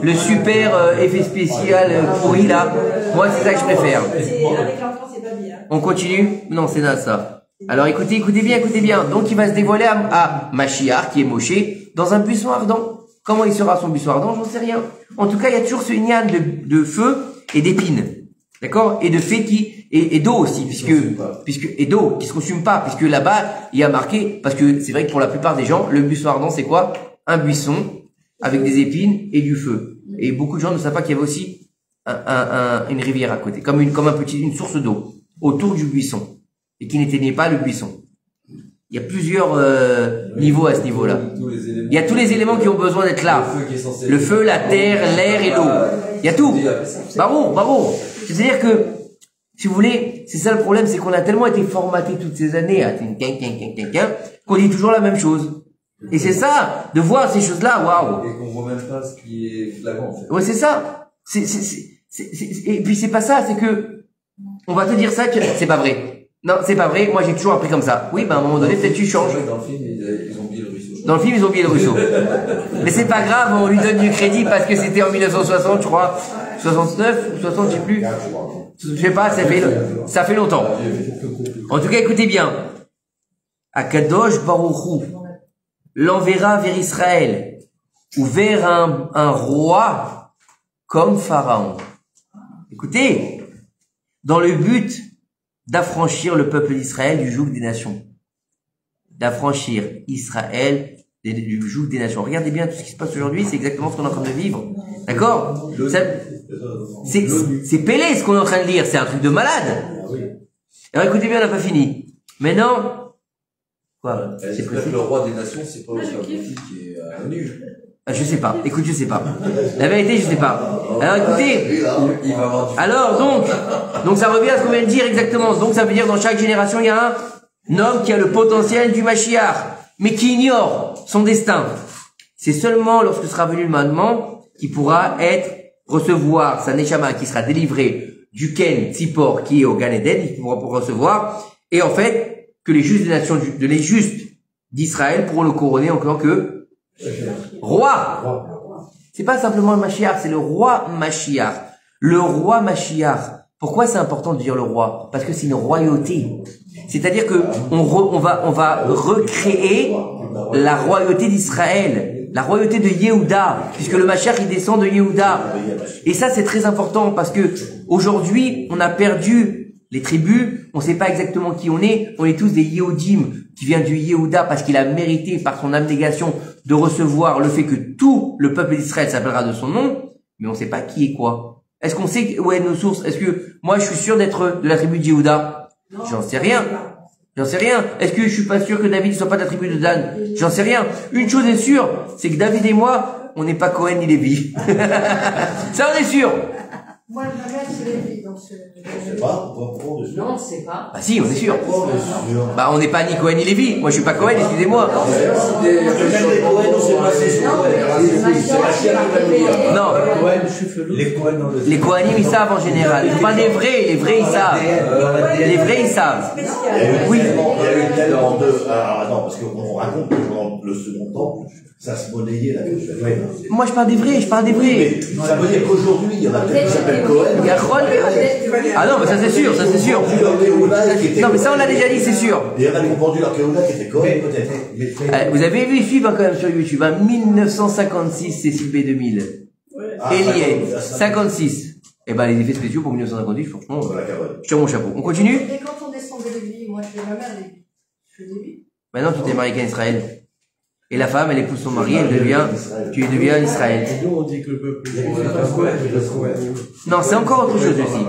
Le super effet spécial pourri, là. Moi, c'est ça que je préfère. Avec l'enfant, c'est pas bien. On continue? Non, c'est naze, ça. Alors, écoutez bien. Donc, il va se dévoiler à Mashiach, qui est Moshe, dans un buisson ardent. Comment il sera son buisson ardent? J'en sais rien. En tout cas, il y a toujours ce ignan de feu et d'épines. D'accord? Et de fée et d'eau aussi, et d'eau, qui se consume pas, puisque là-bas, il y a marqué, parce que c'est vrai que pour la plupart des gens, le buisson ardent, c'est quoi? Un buisson avec des épines et du feu. Et beaucoup de gens ne savent pas qu'il y avait aussi une rivière à côté, comme une source d'eau autour du buisson, et qui n'éteignait pas le buisson. Il y a plusieurs niveaux à ce niveau-là. Il y a tous les éléments qui ont besoin d'être là. Le feu, la terre, l'air et l'eau. Il y a tout. Bravo. C'est-à-dire que, si vous voulez, c'est ça le problème, c'est qu'on a tellement été formaté toutes ces années à qu'on dit toujours la même chose. Et c'est ça, de voir ces choses-là, waouh. Et qu'on voit même pas ce qui est flagrant, en fait. Ouais, c'est ça. Et puis c'est pas ça, c'est que, on va te dire ça, c'est pas vrai. Non, c'est pas vrai, moi j'ai toujours appris comme ça. Oui, à un moment donné, peut-être tu changes. Dans le film, ils ont oublié le ruisseau. Dans le film, ils ont oublié le ruisseau. Mais c'est pas grave, on lui donne du crédit parce que c'était en 1960, je crois. 69 ou 60, je sais plus. Je sais pas, ça fait longtemps. En tout cas, écoutez bien. Akadosh Baruch Hu l'enverra vers Israël ou vers un roi comme Pharaon. Écoutez, dans le but d'affranchir le peuple d'Israël du joug des nations. D'affranchir Israël du joug des nations. Regardez bien tout ce qui se passe aujourd'hui, c'est exactement ce qu'on est en train de vivre. D'accord? C'est Pélé ce qu'on est en train de lire, c'est un truc de malade. Alors écoutez bien, on n'a pas fini. Maintenant, quoi? C'est peut-être que le roi des nations, c'est pas aussi un petit qui est à l'ONU. Je sais pas. Écoute, je sais pas. La vérité, je sais pas. Alors écoutez. Il va avoir du... Alors donc ça revient à ce qu'on vient de dire exactement. Donc ça veut dire dans chaque génération, il y a un homme qui a le potentiel du Mashiach, mais qui ignore son destin. C'est seulement lorsque sera venu le moment qu'il pourra recevoir sa neshama, qui sera délivré du Ken Tzipor qui est au Gan Eden, il pourra recevoir, et en fait, que les justes des nations, les justes d'Israël pourront le couronner encore que roi. C'est pas simplement le Mashiach, c'est le roi Mashiach. Le roi Mashiach. Pourquoi c'est important de dire le roi? Parce que c'est une royauté. C'est-à-dire que on va recréer la royauté d'Israël, la royauté de Yehuda, puisque le Mashiach il descend de Yehuda. Et ça c'est très important parce que aujourd'hui on a perdu les tribus, on sait pas exactement qui on est tous des Yehudim qui vient du Yehuda parce qu'il a mérité par son abnégation de recevoir le fait que tout le peuple d'Israël s'appellera de son nom. mais on sait pas qui est quoi. Est-ce qu'on sait où est nos sources? Est-ce que moi je suis sûr d'être de la tribu de Yehuda? J'en sais rien. J'en sais rien. Est-ce que je suis pas sûr que David ne soit pas de la tribu de Dan? J'en sais rien. Une chose est sûre, c'est que David et moi, on n'est pas Cohen ni Lévi. Ça on est sûr. Moi, ma mère, c'est Lévi, donc Je sais pas, pourquoi on est sûr? non, c'est pas. Bah si, on est sûr. Pourquoi on est sûr? Bah on n'est pas ni Cohen ni Lévi. Moi je suis pas Cohen, excusez-moi. Même les Cohen, on sait pas c'est sûr. C'est la chienne qui va nous dire. Non. Les Cohen, on le sait. Les Kohanim, ils savent en général. Pas les vrais, les vrais, ils savent. Les vrais, ils savent. Oui. Il y a eu tellement de. Alors attends, parce qu'on raconte que pendant le second temps, ça se monnayait la virtualité. Moi, je parle des vrais, je parle des vrais. Mais ça veut dire qu'aujourd'hui, il y en a peut-être qui s'appellent Cohen. Il y a Ron. Ah non, mais ça c'est sûr, ça c'est sûr. Non, mais ça on l'a déjà dit, c'est sûr. Il y en a qui ont vendu leur Keoula qui était Cohen, peut-être. Vous avez vu, ils suivent quand même sur YouTube, hein, 1956, Cécile B 2000. Elie, 56. Eh ben, les effets spéciaux pour 1958, franchement, je tire mon chapeau. On continue? Et quand on descend de Lévi, moi, je fais ma mère Lévi. Je fais Lévi. Maintenant, tu t'es marié qu'à Israël. Et la femme, elle épouse son mari, tu deviens Israël. Nous, on dit que le peuple. Non, c'est encore autre chose aussi.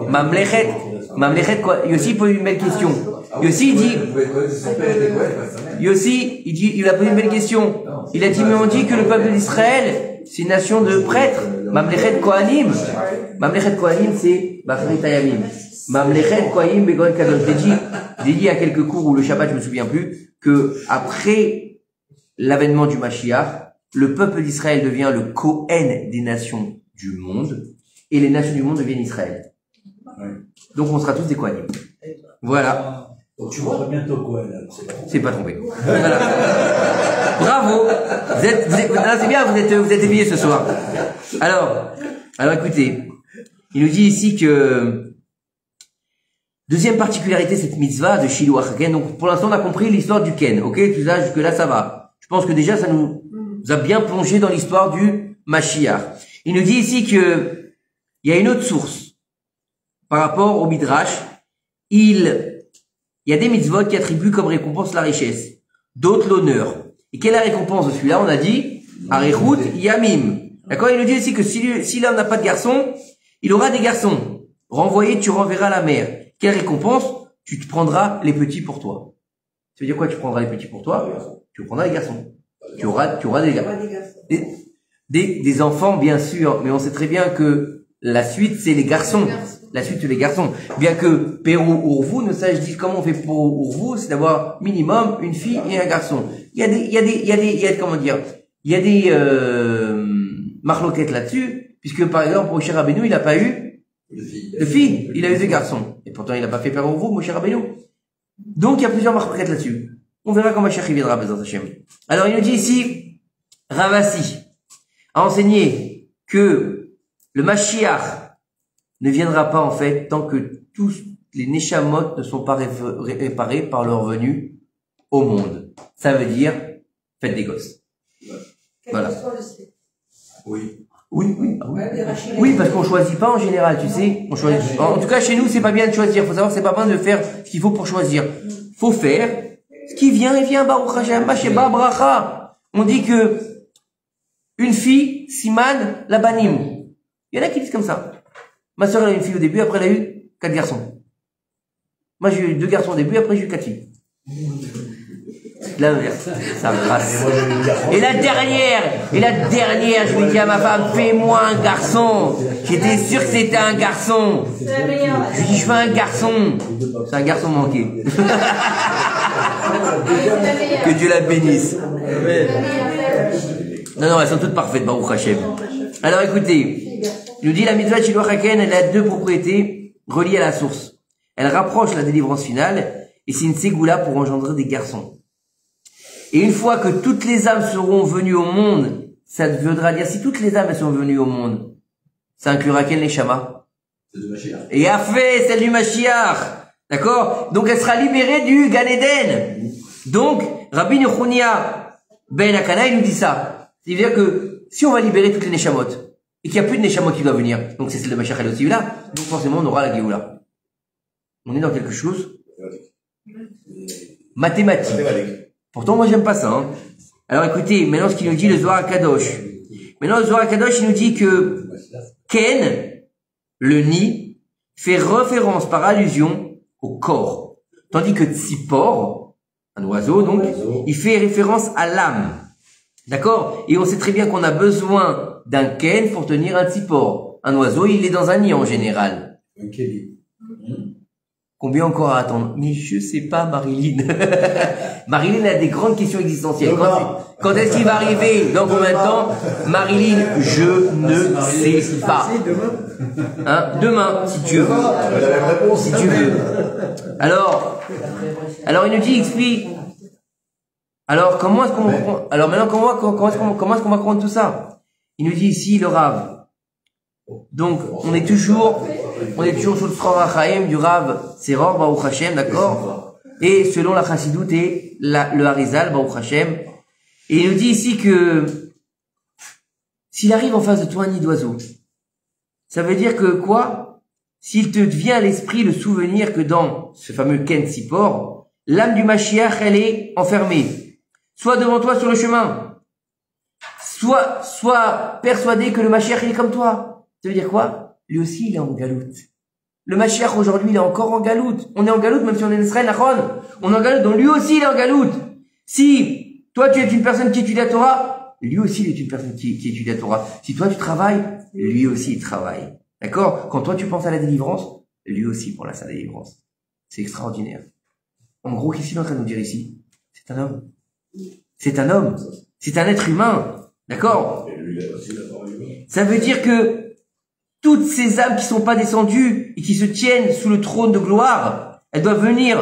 Mamlechet quoi? Yossi pose une belle question. Yossi, il a posé une belle question. Il a dit, mais on dit que le peuple d'Israël, c'est une nation de prêtres. Mamlechet Kohanim. Mamlechet Kohanim, c'est Bafri Tayamim. Mamlechet Kohanim Begon Kadol. J'ai dit il y a quelques cours où le Shabbat, je me souviens plus, que après l'avènement du Mashiach, le peuple d'Israël devient le Kohen des nations du monde, et les nations du monde deviennent Israël. Donc on sera tous des Kohanim. Voilà. Donc tu vois bientôt Cohen. C'est pas trompé. Voilà. Bravo. Vous êtes, non, c'est bien, vous êtes éveillés ce soir. Alors écoutez, il nous dit ici que deuxième particularité, cette mitzvah de Shiluach Ken. Donc pour l'instant on a compris l'histoire du Ken. Ok, tout ça jusque là ça va. Je pense que déjà ça nous a bien plongé dans l'histoire du Mashiach. Il nous dit ici que il y a une autre source par rapport au Midrash. Il y a des mitzvot qui attribuent comme récompense la richesse, d'autres l'honneur. Et quelle est la récompense de celui-là? On a dit Arechut Yamim. D'accord? Il nous dit aussi que si l'homme n'a pas de garçon, il aura des garçons. Renvoyé, tu renverras la mère. Quelle récompense? Tu te prendras les petits pour toi. Ça veut dire quoi? Tu prendras les petits pour toi? Tu prendras les garçons. Tu auras des enfants, bien sûr, mais on sait très bien que la suite, c'est les garçons. La suite, c'est les garçons. Bien que Pérou Urvu ne sache dire comment on fait pour Urvu, c'est d'avoir minimum une fille et un garçon. Il y a des marloquettes là-dessus, puisque par exemple, Moshe Rabbeinu, il n'a pas eu de fille, il a eu des garçons. Et pourtant, il n'a pas fait Pérou Urvu, Moshe Rabbeinu. Donc, il y a plusieurs marloquettes là-dessus. On verra quand Mashiach viendra, Bezrat Hashem. Alors, il nous dit ici, Ravasi a enseigné que le Mashiach ne viendra pas, en fait, tant que tous les Neshamot ne sont pas réparés par leur venue au monde. Ça veut dire, faites des gosses. Voilà. Oui. Oui, parce qu'on choisit pas en général, tu sais. On choisit. En tout cas, chez nous, c'est pas bien de choisir. Faut savoir, c'est pas bien de faire ce qu'il faut pour choisir. Faut faire ce qui vient et vient. Baruch Hashem, Basheba Bracha. On dit que une fille, Siman, la banim. Il y en a qui disent comme ça. Ma soeur, elle a eu une fille au début, après elle a eu 4 garçons. Moi, j'ai eu 2 garçons au début, après j'ai eu 4 filles. L'inverse, ça me passe. Et la dernière, je lui dis à ma femme, fais-moi un garçon. J'étais sûr que c'était un garçon. Je lui dis, je veux un garçon. C'est un garçon manqué. Que Dieu la bénisse. Non, elles sont toutes parfaites, Baruch Hashem. Alors écoutez, il nous dit la mitzvah de Shiluach Haken, elle a 2 propriétés reliées à la source. Elle rapproche la délivrance finale, et c'est une ségoula pour engendrer des garçons. Et une fois que toutes les âmes seront venues au monde, ça voudra dire, si toutes les âmes elles sont venues au monde, ça inclura quel Neshama? C'est du Mashiach. Et a fait celle du Mashiach. D'accord? Donc elle sera libérée du Gan Eden. Donc, Rabbi Nechunia Ben Akana, il nous dit ça. C'est-à-dire que si on va libérer toutes les Neshamot, et qu'il n'y a plus de Neshamot qui doit venir, donc c'est celle de Mashiach, elle aussi là, donc forcément on aura la Géoula. On est dans quelque chose mathématique. Pourtant, moi, j'aime pas ça. Hein. Alors, écoutez, maintenant, ce qu'il nous dit, le Zohar Kadosh. Maintenant, le Zohar Kadosh, il nous dit que Ken, le nid, fait référence par allusion au corps. Tandis que Tzipor, un oiseau, donc, il fait référence à l'âme. D'accord? Et on sait très bien qu'on a besoin d'un Ken pour tenir un Tzipor. Un oiseau, il est dans un nid en général. Un Kéli. Combien encore à attendre? Mais je sais pas, Marilyn. Marilyn a des grandes questions existentielles. Quand est-ce qu'il va arriver? Dans combien de temps? Marilyn, je ne sais pas. Hein? Demain, si tu veux. Si tu veux. Alors, il nous dit, explique. Alors, comment est-ce qu'on comprend? Alors maintenant, comment est-ce qu'on va comprendre tout ça? Il nous dit ici, le Rav. Donc, on est toujours sur le Sfar HaChaim du Rav Seror, Baruch Hashem, d'accord? Et selon la Chassidoute et le Harizal, Baruch Hashem. Et il nous dit ici que, s'il arrive en face de toi un nid d'oiseau, ça veut dire que quoi? S'il te vient à l'esprit le souvenir que dans ce fameux Ken Tzipor, l'âme du Mashiach, elle est enfermée. Soit devant toi sur le chemin. Soit persuadé que le Mashiach, il est comme toi. Ça veut dire quoi? Lui aussi, il est en galoute. Le Mashiach, aujourd'hui, il est encore en galoute. On est en galoute, même si on est en Israël, on est en galoute, donc lui aussi, il est en galoute. Si toi, tu es une personne qui étudie la Torah, lui aussi, il est une personne qui étudie la Torah. Si toi, tu travailles, lui aussi, il travaille. D'accord? Quand toi, tu penses à la délivrance, lui aussi pense à la délivrance. C'est extraordinaire. En gros, qu'est-ce qu'il est en train de nous dire ici? C'est un homme. C'est un homme. C'est un être humain. D'accord? Ça veut dire que toutes ces âmes qui sont pas descendues et qui se tiennent sous le trône de gloire, elles doivent venir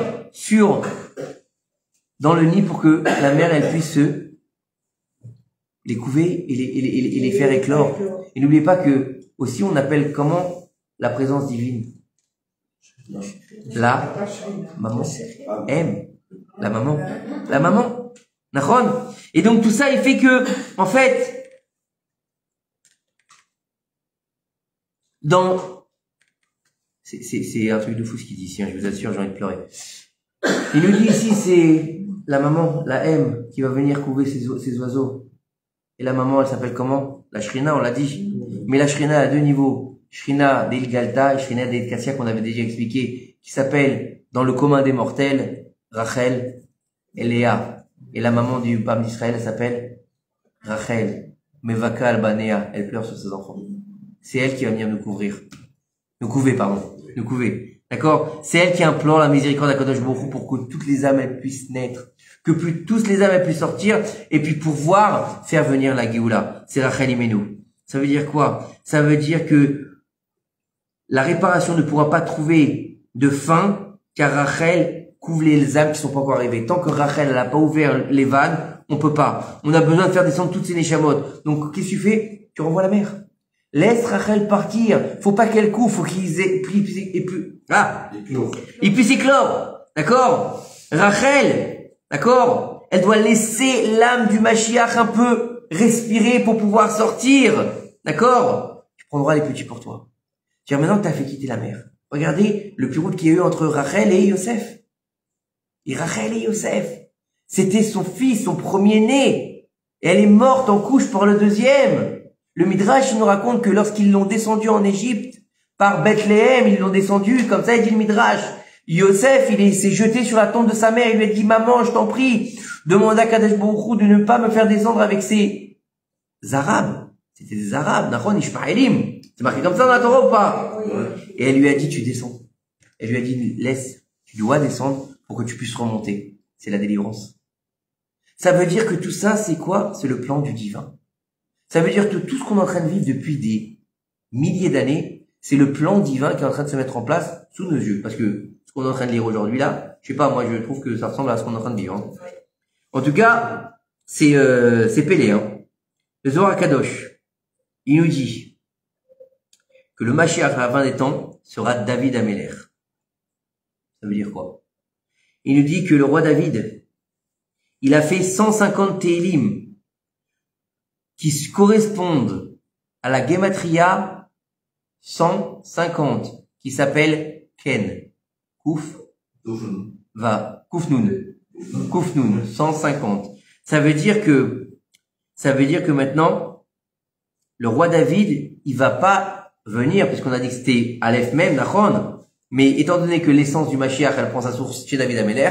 dans le nid pour que la mère, elle puisse les couver et les faire éclore. Et n'oubliez pas que, aussi, on appelle comment la présence divine? La maman aime. La maman. Nachon. Et donc, tout ça, il fait que, en fait, c'est un truc de fou ce qu'il dit ici, hein, je vous assure, j'ai envie de pleurer. Il nous dit ici, c'est la maman, la M, qui va venir couver ces oiseaux. Et la maman, elle s'appelle comment? La Shrina, on l'a dit. Mais la Shrina a deux niveaux. Shrina d'El Galta et Shrina d'El Kassia qu'on avait déjà expliqué, qui s'appelle, dans le commun des mortels, Rachel et Léa. Et la maman du peuple d'Israël, elle s'appelle Rachel. Mevaka al-Banea, elle pleure sur ses enfants. C'est elle qui va venir nous couver. D'accord? C'est elle qui implore la miséricorde d'Akadosh Baruch Hu pour que toutes les âmes elles puissent naître, que toutes les âmes elles puissent sortir et puis pouvoir faire venir la Géoula. C'est Rachel Imenu. Ça veut dire quoi? Ça veut dire que la réparation ne pourra pas trouver de fin car Rachel couvre les âmes qui sont pas encore arrivées. Tant que Rachel elle n'a pas ouvert les vannes, on peut pas. On a besoin de faire descendre toutes ces neshamot. Donc qu'est-ce que tu fais? Tu renvoies la mer. Laisse Rachel partir. Faut pas qu'elle couvre, faut qu'ils il puisse éclore. D'accord? Rachel, d'accord? Elle doit laisser l'âme du Mashiach un peu respirer pour pouvoir sortir. D'accord? Tu prendras les petits pour toi. Tiens, maintenant que tu as fait quitter la mer, regardez le piroute qu'il y a eu entre Rachel et Yosef. Et Rachel et Yosef, c'était son fils, son premier-né. Et elle est morte en couche par le deuxième. Le Midrash nous raconte que lorsqu'ils l'ont descendu en Égypte, par Bethléem, ils l'ont descendu, comme ça il dit le Midrash. Yosef, il s'est jeté sur la tombe de sa mère, il lui a dit, maman, je t'en prie, demande à Kadesh Baruch Hu de ne pas me faire descendre avec ces Arabes. C'était des Arabes, Nachon, Ishmaelim. C'est marqué comme ça dans la Torah ou pas? Et elle lui a dit, tu descends. Elle lui a dit, laisse, tu dois descendre pour que tu puisses remonter. C'est la délivrance. Ça veut dire que tout ça, c'est quoi? C'est le plan du divin. Ça veut dire que tout ce qu'on est en train de vivre depuis des milliers d'années, c'est le plan divin qui est en train de se mettre en place sous nos yeux. Parce que ce qu'on est en train de lire aujourd'hui là, je sais pas, moi je trouve que ça ressemble à ce qu'on est en train de vivre. Hein. En tout cas, c'est Pélé. Hein. Le Zohar Kadosh, il nous dit que le Mashiach à la fin des temps sera David Améler. Ça veut dire quoi? Il nous dit que le roi David, il a fait 150 Télim qui correspondent à la Gematria 150, qui s'appelle Ken. Kufnun, 150. Ça veut dire que maintenant, le roi David, il va pas venir, puisqu'on a dit que c'était Aleph même, Nachon, mais étant donné que l'essence du Mashiach, elle prend sa source chez David Améler,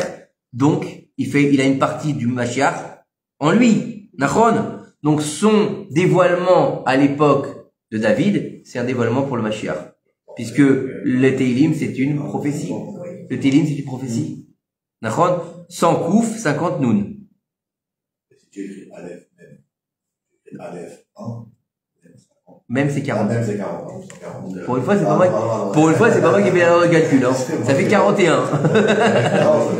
donc il a une partie du Mashiach en lui, Nachon. Donc son dévoilement à l'époque de David, c'est un dévoilement pour le Mashiach, puisque le Teilim, c'est une prophétie. Le Teilim, c'est une prophétie. Nachon, 100 kouf, 50 noun. Si tu écris Aleph, même. Aleph 1, même c'est 40. Même c'est 40. Pour une fois, c'est pas moi, pour une fois, c'est pas moi qui fais l'erreur de calcul, hein. Ça fait 41.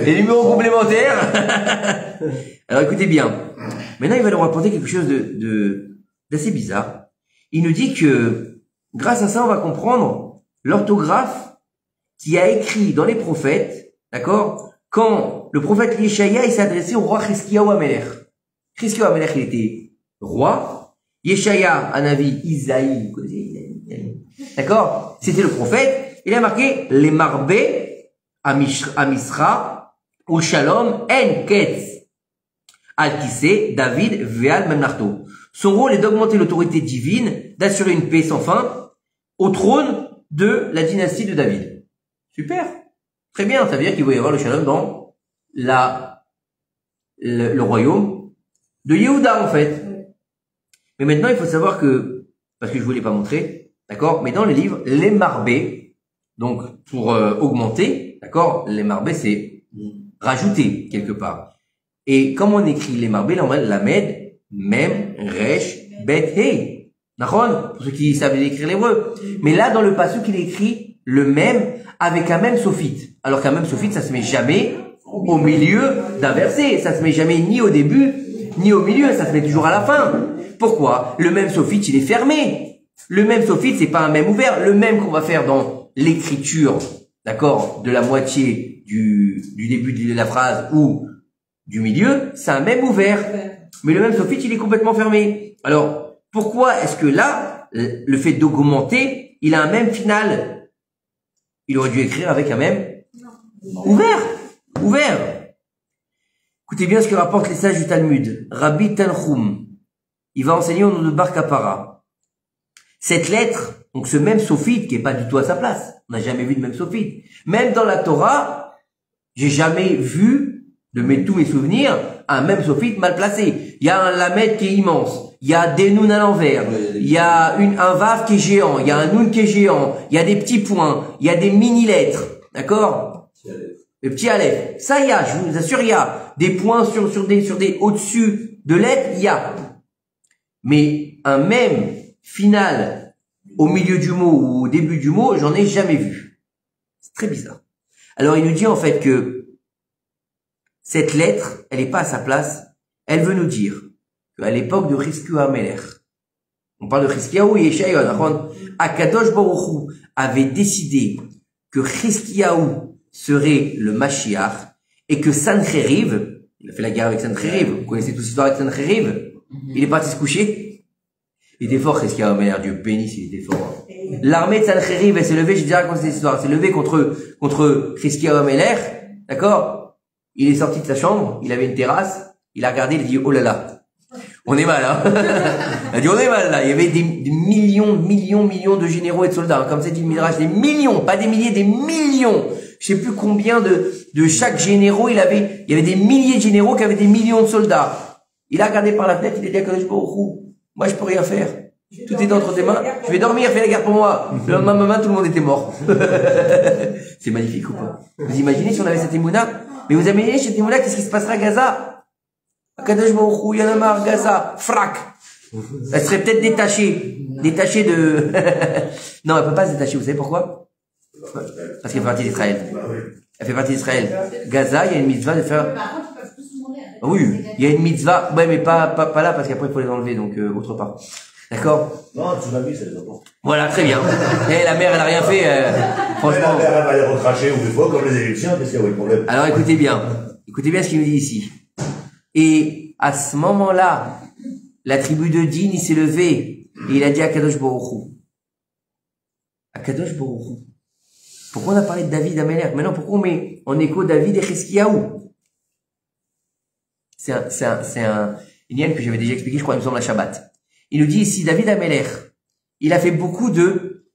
Les numéros complémentaires. Alors écoutez bien. Maintenant, il va nous raconter quelque chose d'assez bizarre. Il nous dit que, grâce à ça, on va comprendre l'orthographe qui a écrit dans les prophètes, d'accord, quand le prophète Yeshaïa, il s'est adressé au roi Chizkiyahu Amelech. Chizkiyahu Amelech, il était roi. Yeshaïa, un avis, Isaïe, vous connaissez Isaïe, d'accord? C'était le prophète. Il a marqué les marbé à Misra ou Shalom en Ketz al Kissé David Veal Memnarto. Son rôle est d'augmenter l'autorité divine, d'assurer une paix sans fin au trône de la dynastie de David. Super, très bien. Ça veut dire qu'il va y avoir le Shalom dans le royaume de Yehuda en fait. Mais maintenant, il faut savoir que, parce que je ne vous l'ai pas montré, d'accord, mais dans les livres, les marbés, donc pour augmenter, d'accord, les marbés, c'est rajouter quelque part. Et comme on écrit les marbés, là, on va lamed, mem, resh, bet, hey, d'accord, pour ceux qui savent écrire l'hébreu. Mais là, dans le passage, il écrit le même avec un même sophite. Alors qu'un même sophite, ça se met jamais au milieu d'un verset. Ça se met jamais ni au début, ni au milieu. Ça se met toujours à la fin. Pourquoi? Le même sophite, il est fermé. Le même sophite, c'est pas un même ouvert. Le même qu'on va faire dans l'écriture, d'accord, de la moitié du début de la phrase ou du milieu, c'est un même ouvert. Mais le même sophite, il est complètement fermé. Alors, pourquoi est-ce que là, le fait d'augmenter, il a un même final? Il aurait dû écrire avec un même ouvert. Ouvert. Écoutez bien ce que rapportent les sages du Talmud. Rabbi Tanchum, il va enseigner au nom de Bar Kapara. Cette lettre, donc ce même sophite qui est pas du tout à sa place. On n'a jamais vu de même sophite. Même dans la Torah, j'ai jamais vu, de tous mes souvenirs, un même sophite mal placé. Il y a un lamed qui est immense. Il y a des nouns à l'envers. Il y a un vav qui est géant. Il y a un noun qui est géant. Il y a des petits points. Il y a des mini-lettres. D'accord? Le petit aleph. Ça, il y a, je vous assure, il y a des points sur des au-dessus de lettres, il y a. Mais un même final au milieu du mot ou au début du mot, j'en ai jamais vu. C'est très bizarre. Alors il nous dit en fait que cette lettre, elle n'est pas à sa place. Elle veut nous dire qu'à l'époque de Chizkiyahu Amelech, on parle de Chizkiyahu et Yeshaïa, Akadosh Baruch Hu avait décidé que Chizkiyahu serait le Mashiach et que Sancheriv, il a fait la guerre avec Sancheriv, vous connaissez tous l'histoire avec Sancheriv, il est parti se coucher. Il était fort, Chizkiyahu Amelech, Dieu bénisse, il était fort. L'armée de Sancheriv, elle s'est levée, j'ai déjà raconté cette histoire, elle s'est levée contre Chizkiyahu Amelech, d'accord? Il est sorti de sa chambre, il avait une terrasse, il a regardé, il a dit, oh là là, on est mal, hein. Il a dit, on est mal, là. Il y avait des millions de généraux et de soldats, hein. Comme c'est dit le Midrash, des millions, pas des milliers, des millions. Je sais plus combien de chaque généraux il y avait des milliers de généraux qui avaient des millions de soldats. Il a regardé par la fenêtre, il a dit à Kadosh Baruch Hu, moi je peux rien faire. Tout est entre tes mains, je vais dormir, fais la guerre pour moi. Le lendemain, tout le monde était mort. C'est magnifique ou pas? Vous imaginez si on avait cette émouna? Mais vous imaginez cette émouna, qu'est-ce qui se passerait à Gaza? Kadosh Baruch Hu, Y'en a marre, Gaza, frac. Elle serait peut-être détachée de... Non, elle peut pas se détacher, vous savez pourquoi? Parce qu'elle fait partie d'Israël. Elle fait partie d'Israël. Gaza, il y a une mitzvah de faire... Par contre, ils peuvent tous mourir. Oui, il y a une mitzvah, ouais, mais pas là, parce qu'après il faut les enlever, donc autre part. D'accord? Non, tsunami, ça les emporte. Voilà, très bien. Et la mère, elle a rien fait, franchement. Mais la mère, elle va les recracher, ou des fois, comme les Égyptiens, qu'est-ce qu'il y a eu le problème? Alors écoutez bien ce qu'il nous dit ici. Et à ce moment-là, la tribu de Din, il s'est levé, et il a dit à Kadosh Baruch Hu. À Kadosh Baruch Hu. Pourquoi on a parlé de David Amelech? Maintenant, pourquoi on met en écho David et Chizkiyahu? C'est un lien que j'avais déjà expliqué, je crois, il me semble, à Shabbat. Il nous dit ici, David Améler, il a fait beaucoup de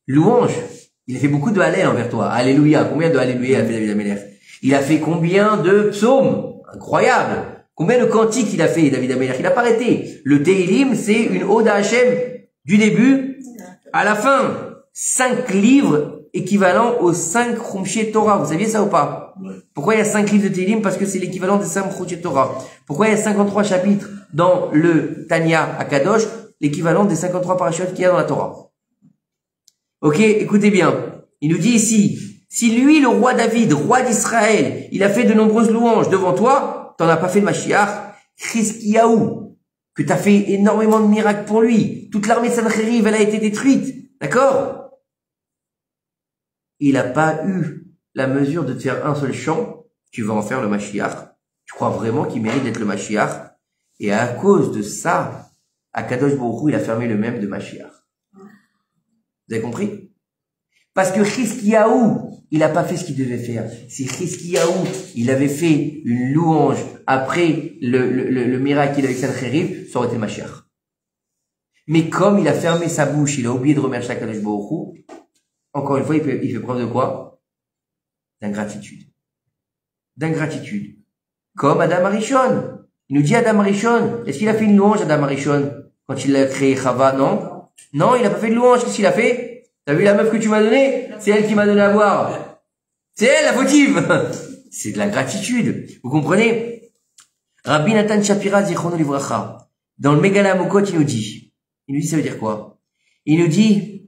louanges. Il a fait beaucoup de Hallel envers toi. Alléluia. Combien de Alléluia a fait David Améler? Il a fait combien de psaumes? Incroyable. Combien de cantiques il a fait, David Améler? Il n'a pas arrêté. Le Tehillim, c'est une ode à Hachem du début à la fin. 5 livres équivalents aux 5 Chumshei Torah. Vous saviez ça ou pas? Pourquoi il y a 5 livres de Tehillim? Parce que c'est l'équivalent des 5 Chumshei Torah. Pourquoi il y a 53 chapitres dans le Tanya à Kadosh? L'équivalent des 53 parachutes qu'il y a dans la Torah. Ok, écoutez bien. Il nous dit ici, si lui, le roi David, roi d'Israël, il a fait de nombreuses louanges devant toi, t'en as pas fait le Mashiach, Chizkiyahu, que t'as fait énormément de miracles pour lui. Toute l'armée de Sancheriv, elle a été détruite. D'accord? Il n'a pas eu la mesure de te faire un seul chant, tu vas en faire le Mashiach. Tu crois vraiment qu'il mérite d'être le Mashiach? Et à cause de ça, Akadosh Baruch Hu, il a fermé le même de Mashiach. Vous avez compris? Parce que Chizkiyahu, il n'a pas fait ce qu'il devait faire. Si Chizkiyahu, il avait fait une louange après le miracle qu'il a eu avec Sancheriv, ça aurait été le Mashiach. Mais comme il a fermé sa bouche, il a oublié de remercier Akadosh Baruch Hu, encore une fois, il fait preuve de quoi? D'ingratitude. D'ingratitude. Comme Adam Arishon. Il nous dit Adam Arishon, est-ce qu'il a fait une louange Adam Arishon quand il a créé Chava? Non. Non, il n'a pas fait de louange. Qu'est-ce qu'il a fait? T'as vu la meuf que tu m'as donnée? C'est elle qui m'a donné à boire. C'est elle la fautive. C'est de la gratitude. Vous comprenez? Rabbi Nathan Shapira Zichrono Livracha, dans le Megala Mokot, il nous dit, ça veut dire quoi? Il nous dit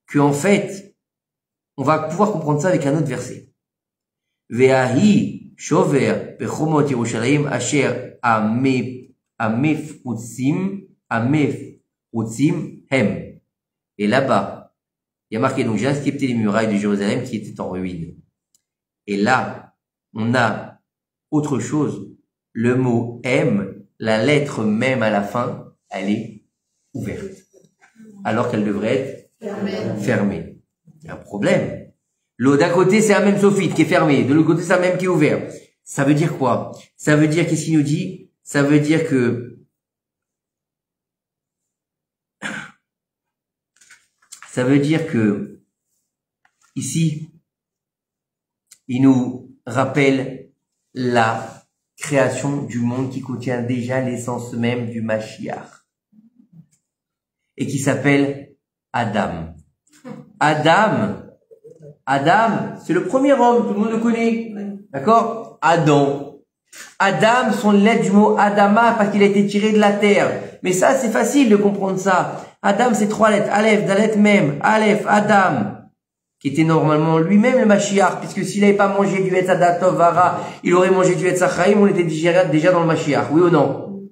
que en fait, on va pouvoir comprendre ça avec un autre verset. Ve'ahi shover bechomot Yerushalayim asher amefrutzim hem. Et là-bas, il y a marqué, donc j'ai inspecté les murailles de Jérusalem qui étaient en ruine. Et là, on a autre chose. Le mot M, la lettre même à la fin, elle est ouverte. Alors qu'elle devrait être fermée. Il y a un problème. D'un côté, c'est un même sophite qui est fermé. De l'autre côté, c'est un même qui est ouvert. Ça veut dire quoi? Ça veut dire, qu'est-ce qu'il nous dit? Ça veut dire que ici, il nous rappelle la création du monde qui contient déjà l'essence même du Mashiach et qui s'appelle Adam. Adam, c'est le premier homme, tout le monde le connaît, d'accord? Adam, sont les lettres du mot Adama parce qu'il a été tiré de la terre. Mais ça, c'est facile de comprendre ça. Adam, c'est 3 lettres. Aleph, Dalet, Mem. Aleph, Adam, qui était normalement lui-même le Mashiach, puisque s'il n'avait pas mangé du Etz Adatov Vara, il aurait mangé du Etz Achaim, on était déjà dans le Mashiach. Oui ou non?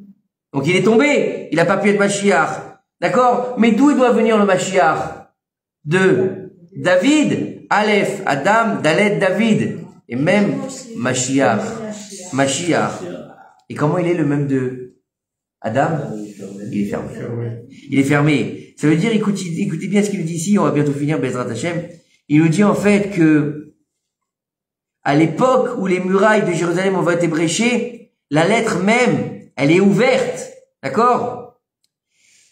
Donc il est tombé. Il n'a pas pu être Mashiach. D'accord? Mais d'où il doit venir le Mashiach? De David. Aleph, Adam, Dalet, David. Et même Mashiach. Et comment il est le même de Adam? Il est fermé. Il est fermé. Ça veut dire, écoutez bien ce qu'il nous dit ici, on va bientôt finir, Bezrat Hashem. Il nous dit en fait que, à l'époque où les murailles de Jérusalem ont été bréchées, la lettre même, elle est ouverte. D'accord?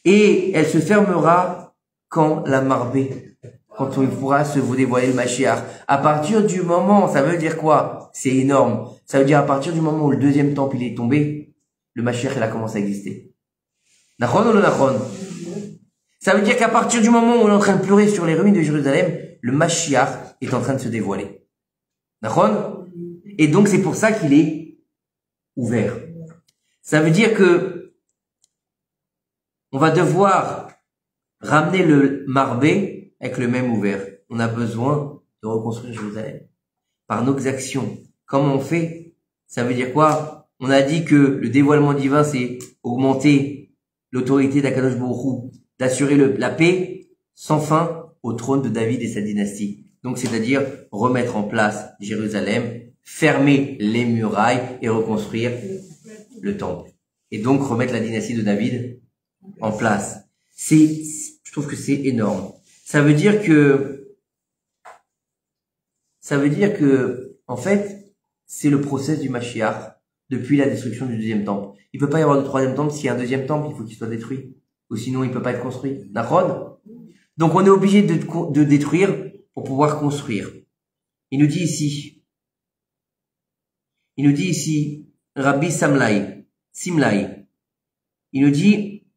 Et elle se fermera quand la marbée, quand il pourra se vous dévoiler le Mashiach. À partir du moment, ça veut dire quoi? C'est énorme. Ça veut dire à partir du moment où le deuxième temple il est tombé, le Mashiach il a commencé à exister. Nachon ou non nachon? Ça veut dire qu'à partir du moment où on est en train de pleurer sur les ruines de Jérusalem, le Mashiach est en train de se dévoiler. Nachon? Et donc c'est pour ça qu'il est ouvert. Ça veut dire que on va devoir ramener le marbé avec le même ouvert. On a besoin de reconstruire Jérusalem par nos actions. Comment on fait? Ça veut dire quoi? On a dit que le dévoilement divin, c'est augmenter l'autorité d'Akadosh Baruch Hu, d'assurer la paix sans fin au trône de David et sa dynastie. Donc, c'est-à-dire remettre en place Jérusalem, fermer les murailles et reconstruire le temple. Et donc, remettre la dynastie de David en place. Je trouve que c'est énorme. Ça veut dire que, en fait, c'est le process du Mashiach depuis la destruction du deuxième temple. Il peut pas y avoir de troisième temple s'il y a un deuxième temple, il faut qu'il soit détruit. Ou sinon, il peut pas être construit. D'accord? Donc, on est obligé de détruire pour pouvoir construire. Il nous dit ici, Rabbi Simlai, il nous dit,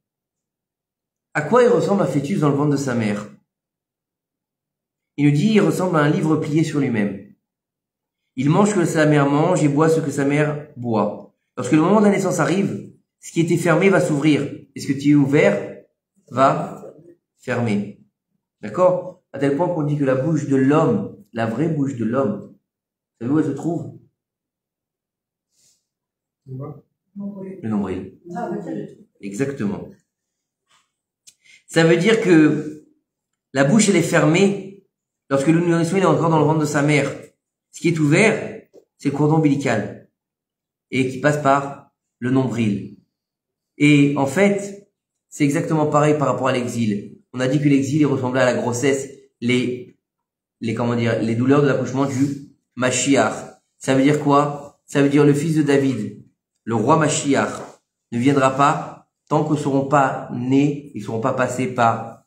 à quoi il ressemble un fœtus dans le ventre de sa mère? Il nous dit, il ressemble à un livre plié sur lui-même. Il mange ce que sa mère mange et boit ce que sa mère boit. Lorsque le moment de la naissance arrive, ce qui était fermé va s'ouvrir. Et ce qui est ouvert va fermer. D'accord? À tel point qu'on dit que la bouche de l'homme, la vraie bouche de l'homme, vous savez où elle se trouve? Le nombril. Exactement. Ça veut dire que la bouche, elle est fermée lorsque le nourrisson est encore dans le ventre de sa mère. Ce qui est ouvert, c'est le cordon ombilical et qui passe par le nombril. Et en fait, c'est exactement pareil par rapport à l'exil. On a dit que l'exil, il ressemblait à la grossesse, les douleurs de l'accouchement du Mashiach. Ça veut dire quoi? Ça veut dire le fils de David, le roi Mashiach, ne viendra pas tant que ne seront pas nés, ils ne seront pas passés par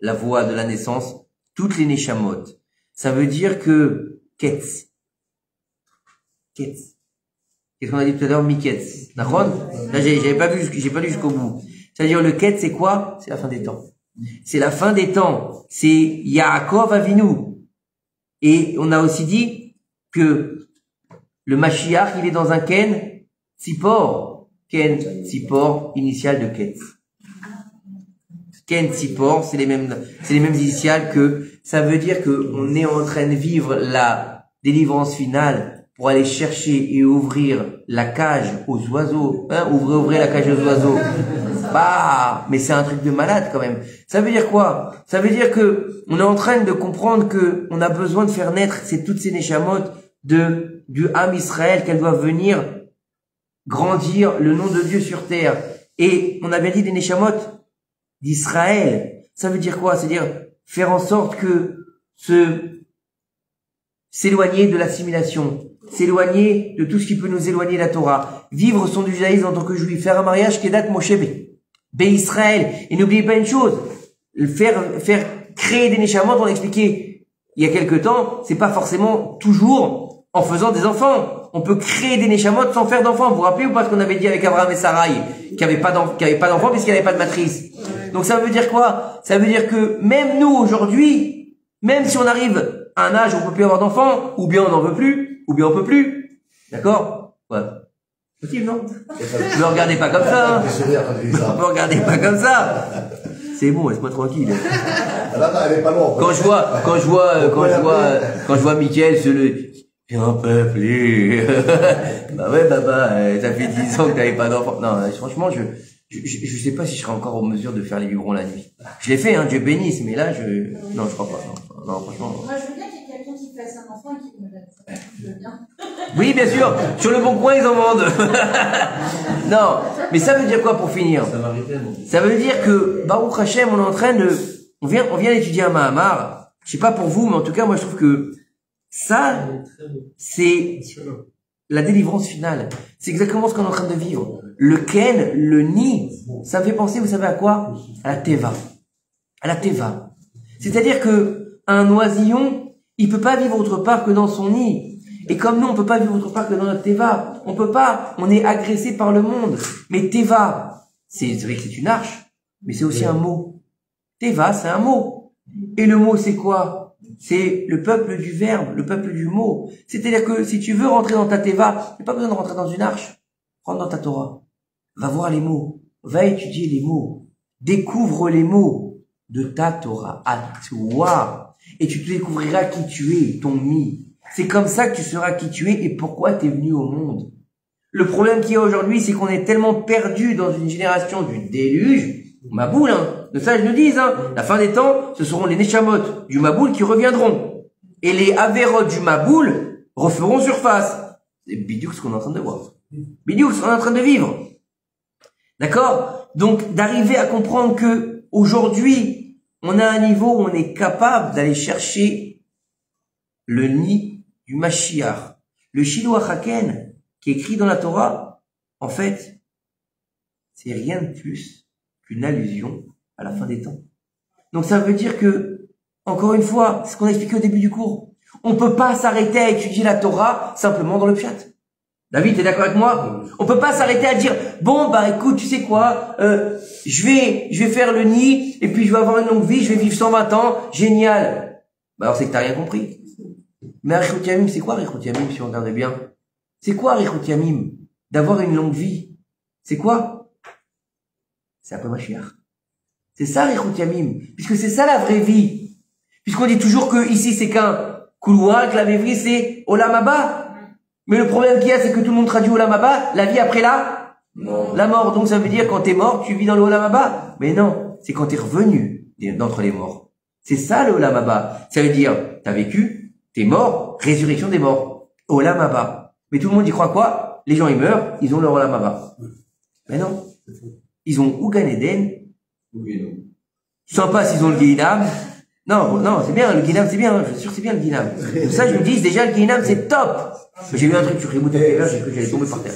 la voie de la naissance, toutes les neshamot. Ça veut dire que Ketz. Qu'est-ce qu'on a dit tout à l'heure? Miketz. D'accord? Là, j'ai pas lu jusqu'au bout. C'est-à-dire, le Ketz, c'est quoi? C'est la fin des temps. C'est la fin des temps. C'est Yaakov Avinu. Et on a aussi dit que le Mashiach, il est dans un Ken Tzipor. Ken Tzipor, initial de Ketz. Ken Tzipor, c'est les mêmes initiales que, ça veut dire que on est en train de vivre la délivrance finale pour aller chercher et ouvrir la cage aux oiseaux, hein, ouvrir la cage aux oiseaux. Bah, mais c'est un truc de malade quand même. Ça veut dire quoi? Ça veut dire que on est en train de comprendre que on a besoin de faire naître toutes ces neshamot du Ham Israël, qu'elles doivent venir grandir le nom de Dieu sur terre. Et on a bien dit des neshamot d'Israël. Ça veut dire quoi? C'est-à-dire faire en sorte que s'éloigner de l'assimilation, s'éloigner de tout ce qui peut nous éloigner de la Torah, vivre son judaïsme en tant que juif, faire un mariage Kedat Moshe Israël. Et n'oubliez pas une chose, faire créer des neshamot, on l'a expliqué il y a quelque temps, c'est pas forcément toujours en faisant des enfants. On peut créer des neshamot sans faire d'enfants. Vous vous rappelez ou pas ce qu'on avait dit avec Abraham et Sarai, qui avait pas d'enfants puisqu'il n'y avait pas de matrice. Donc ça veut dire quoi? Ça veut dire que même nous aujourd'hui, même si on arrive à un âge où on peut plus avoir d'enfants, ou bien on n'en veut plus, ou bien on peut plus. D'accord? Ouais. Possible, non? Ne me regardez pas comme ça, hein. Ne me regardez pas comme ça. C'est bon, laisse-moi tranquille. Quand je vois Mickaël c'est un peuple. Bah ouais, ça fait 10 ans que t'avais pas d'enfants. Non, franchement, je sais pas si je serai encore en mesure de faire les biberons la nuit. Je l'ai fait, hein, Dieu bénisse, mais là, non, je crois pas, non, franchement. Moi, je veux bien qu'il y ait quelqu'un qui fasse un enfant et qui me donne ça. Je veux bien. Oui, bien sûr. Sur le bon coin, ils en vendent. Non. Mais ça veut dire quoi pour finir? Ça veut dire que, Baruch Hashem, on vient d'étudier un Mahamar. Je sais pas pour vous, mais en tout cas, moi, je trouve que ça, c'est la délivrance finale. C'est exactement ce qu'on est en train de vivre. Le Ken, le Ni, ça me fait penser, vous savez à quoi? À la Teva. À la Teva. C'est-à-dire que un oisillon, il peut pas vivre autre part que dans son nid. Et comme nous, on peut pas vivre autre part que dans notre Teva. On peut pas. On est agressé par le monde. Mais Teva, c'est vrai que c'est une arche, mais c'est aussi un mot. Teva, c'est un mot. Et le mot, c'est quoi? C'est le peuple du verbe, le peuple du mot. C'est-à-dire que si tu veux rentrer dans ta Teva, tu n'as pas besoin de rentrer dans une arche. Rentre dans ta Torah. Va voir les mots. Va étudier les mots. Découvre les mots de ta Torah à toi. Et tu te découvriras qui tu es, ton mi. C'est comme ça que tu sauras qui tu es et pourquoi tu es venu au monde. Le problème qu'il y a aujourd'hui, c'est qu'on est tellement perdu dans une génération du déluge. Maboul, hein. De ça, je nous dis, hein. La fin des temps, ce seront les Neshamot du Maboul qui reviendront. Et les Averot du Maboul referont surface. C'est bidiouk ce qu'on est en train de voir. Bidiouk ce qu'on est en train de vivre. D'accord? Donc, d'arriver à comprendre que, aujourd'hui, on a un niveau où on est capable d'aller chercher le nid du Mashiach. Le Shiloh HaKen, qui est écrit dans la Torah, en fait, c'est rien de plus qu'une allusion à la fin des temps. Donc ça veut dire que, encore une fois, c'est ce qu'on a expliqué au début du cours, on peut pas s'arrêter à étudier la Torah simplement dans le pshat. David, t'es d'accord avec moi? On peut pas s'arrêter à dire, bon, bah, écoute, tu sais quoi, je vais faire le nid, et puis je vais avoir une longue vie, je vais vivre 120 ans, génial. Bah, alors c'est que t'as rien compris. Mais Arichut Yamim, c'est quoi Arichut Yamim, si on regardait bien? C'est quoi Arichut Yamim? D'avoir une longue vie. C'est quoi? C'est un peu Mashiach. C'est ça Arichut Yamim. Puisque c'est ça la vraie vie. Puisqu'on dit toujours que ici c'est qu'un couloir, que la vraie vie c'est Olam Haba. Mais le problème qu'il y a, c'est que tout le monde traduit Olam Haba, la vie après la mort. Donc ça veut dire quand t'es mort, tu vis dans le Olam Haba. Mais non, c'est quand t'es revenu d'entre les morts. C'est ça le Olam Haba. Ça veut dire, t'as vécu, t'es mort, résurrection des morts. Olam Haba. Mais tout le monde y croit quoi? Les gens ils meurent, ils ont leur Olam Haba. Mais non. Ils ont ou Gan Eden, ou Gehinnom. Sympa s'ils ont le Gehinnom. Non, c'est bien, le Gehinnom c'est bien, je suis sûr que c'est bien le Gehinnom. Pour ça je me dis, déjà le Gehinnom c'est top. J'ai vu un truc sur Reboot FPV, j'ai cru que j'allais tomber par terre.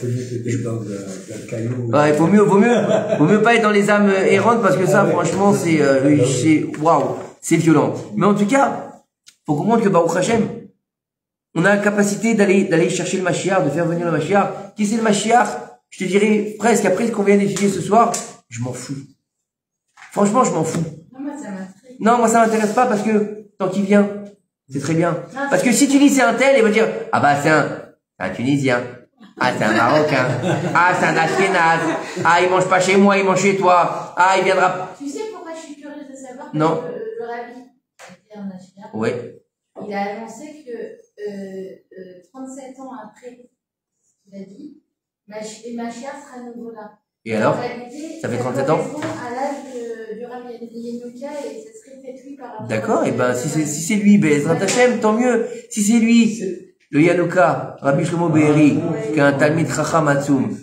Ouais, vaut mieux pas être dans les âmes errantes parce que ça, franchement, waouh, c'est violent. Mais en tout cas, faut comprendre que Baruch Hashem, on a la capacité d'aller chercher le Mashiach, de faire venir le Mashiach. Qui c'est le Mashiach? Je te dirais presque après ce qu'on vient d'étudier ce soir, je m'en fous. Franchement, je m'en fous. Non, moi ça m'intéresse pas parce que tant qu'il vient, c'est très bien. Parce que si tu dis c'est un tel, il va dire, ah bah c'est un Tunisien. Ah, c'est un Marocain. Ah, c'est un Ashkenaz. Ah, il mange pas chez moi, il mange chez toi. Ah, il viendra. Tu sais pourquoi je suis curieuse de savoir? Non. Le rabbi, oui. Il a annoncé que 37 ans après ce qu'il a dit, Mashiach sera nouveau là. Et alors, réalité, ça fait 37 ans à l'âge du rabbi Yenuka et ça serait peut-être lui par rapport. D'accord, et ben si c'est lui, Ezrat Hashem, tant mieux. Si c'est lui, le Yanouka, Rabbi Shlomo Be'eri, qui est un Talmid Chacham Atzum,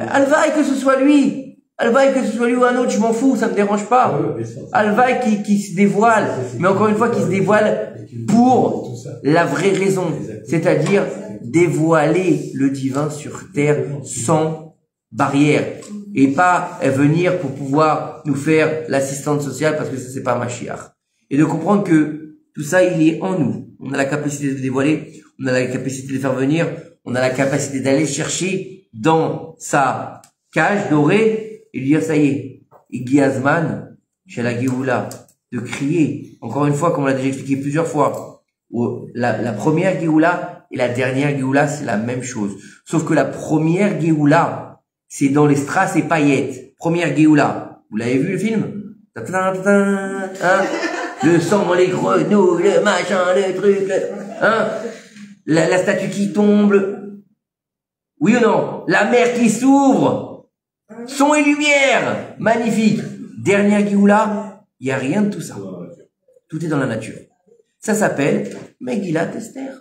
alvaï que ce soit lui. Alvaï que ce soit lui ou un autre, je m'en fous, ça me dérange pas. Alvaï qui se dévoile, mais encore une fois qui se dévoile pour la vraie raison, c'est-à-dire dévoiler le divin sur terre sans barrière et pas venir pour pouvoir nous faire l'assistante sociale parce que ça c'est pas Mashiach. Et de comprendre que tout ça il est en nous. On a la capacité de dévoiler, on a la capacité de faire venir, on a la capacité d'aller chercher dans sa cage dorée et lui dire ça y est, Igi Azman, chez la Géoula, de crier, encore une fois, comme on l'a déjà expliqué plusieurs fois, la première Géoula et la dernière Géoula, c'est la même chose. Sauf que la première Géoula, c'est dans les strass et paillettes. Première Géoula. Vous l'avez vu le film? Hein? Le sang dans les grenouilles, le machin, le truc, hein? La statue qui tombe. Oui ou non? La mer qui s'ouvre. Son et lumière. Magnifique. Dernière Géoula, il n'y a rien de tout ça. Tout est dans la nature. Ça s'appelle Megillat Esther.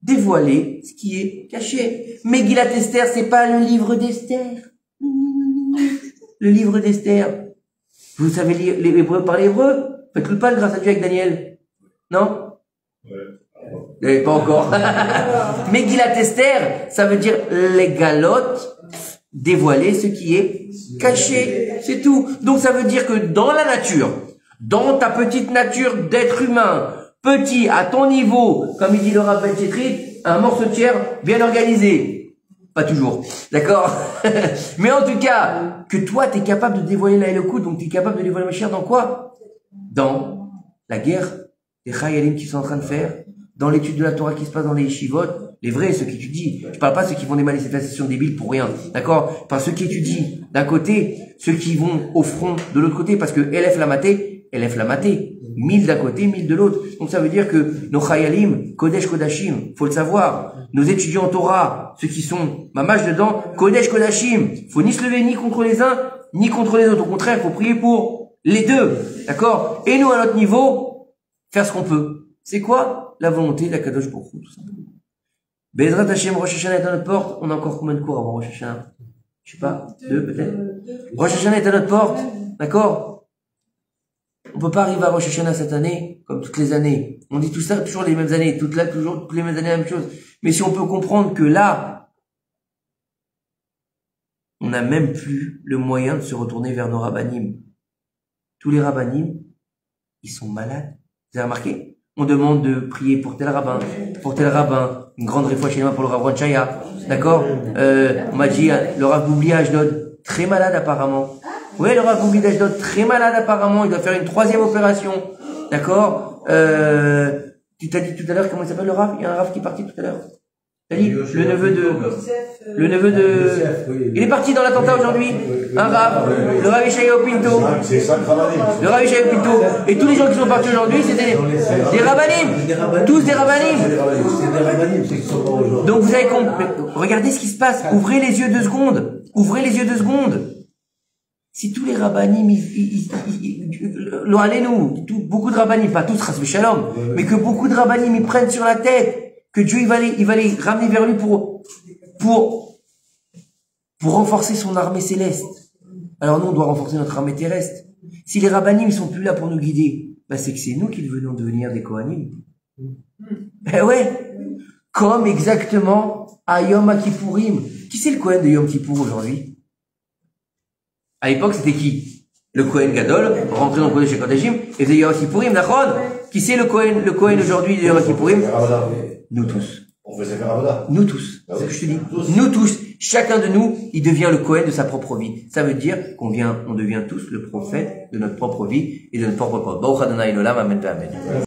Dévoiler ce qui est caché. Megillat Esther, c'est pas le livre d'Esther. Le livre d'Esther. Vous savez lire l'hébreu, parler hébreu? Faites-le pas grâce à Dieu avec Daniel. Non? Pas encore. Megillat Esther, ça veut dire les galotes, dévoiler ce qui est caché. C'est tout. Donc ça veut dire que dans la nature, dans ta petite nature d'être humain, petit, à ton niveau, comme il dit le Rav Ben Chetrit, un morceau de chair bien organisé. Pas toujours. D'accord? Mais en tout cas, que toi, t'es capable de dévoiler la Elokut, donc t'es capable de dévoiler ma chair dans quoi? Dans la guerre des Chayalim qui sont en train de faire, dans l'étude de la Torah qui se passe dans les yeshivot, les vrais, ceux qui étudient. Je parle pas ceux qui font des manifestations débiles pour rien. D'accord? Je parle ceux qui étudient d'un côté, ceux qui vont au front de l'autre côté, parce que Elef l'a maté, 1000 d'un côté, 1000 de l'autre. Donc ça veut dire que nos Chayalim, Kodesh Kodashim, faut le savoir. Nos étudiants en Torah, ceux qui sont mamash dedans, Kodesh Kodashim, faut ni se lever ni contre les uns, ni contre les autres. Au contraire, faut prier pour les deux. D'accord? Et nous, à notre niveau, faire ce qu'on peut. C'est quoi? La volonté de la Kadosh Baruch Hu, tout simplement. Bezrat Hashem, Rosh Hashanah est à notre porte. On a encore combien de cours avant Rosh Hashanah? Je sais pas, 2 peut-être. Rosh Hashanah est à notre porte. D'accord? On peut pas arriver à Rosh Hashanah cette année, comme toutes les années. On dit tout ça, toujours les mêmes années, toutes les mêmes années, la même chose. Mais si on peut comprendre que là, on n'a même plus le moyen de se retourner vers nos rabbinim. Tous les rabbinim, ils sont malades. Vous avez remarqué? On demande de prier pour tel rabbin, une grande réfoua chez moi pour le Rav Ron Chaya. D'accord? On m'a dit, le Rav Boubli Ashdod, très malade apparemment. Oui, le Rav Boubli Ashdod, très malade apparemment. Il doit faire une 3e opération. D'accord? Tu t'as dit tout à l'heure, comment il s'appelle le Rav? Il y a un Rav qui est parti tout à l'heure. T'as dit, le neveu de, il est parti dans l'attentat aujourd'hui. Un Rav, le Rav Yeshayahu Pinto. Le Rav Yeshayahu Pinto. Et tous les gens qui sont partis aujourd'hui, c'était des rabbanim. Tous des rabbanim. Donc vous avez compris. Regardez ce qui se passe. Ouvrez les yeux 2 secondes. Ouvrez les yeux 2 secondes. Si tous les rabbanim, beaucoup de rabbanim, pas tous, Chas v'Shalom, mais que beaucoup de rabbanim, ils prennent sur la tête que Dieu, il va les ramener vers lui pour renforcer son armée céleste. Alors nous, on doit renforcer notre armée terrestre. Si les rabbanim, ils sont plus là pour nous guider, bah, c'est que c'est nous qui venons devenir des Kohanim. Eh ouais. Comme exactement à Yom Kippourim. Qui c'est le Kohen de Yom Kippour aujourd'hui? À l'époque, c'était qui? Le Kohen Gadol, rentré dans le Kodesh HaKodashim, et faisait Yom Kippourim, Nachon. Qui c'est le Kohen aujourd'hui de Yom Kippourim? Nous tous. On faisait faire Avoda. Nous tous. C'est ce que je te dis. Nous tous. Chacun de nous, il devient le Kohen de sa propre vie. Ça veut dire on devient tous le prophète de notre propre vie et de notre propre corps. Baruch Adonai Olam, amen, amen.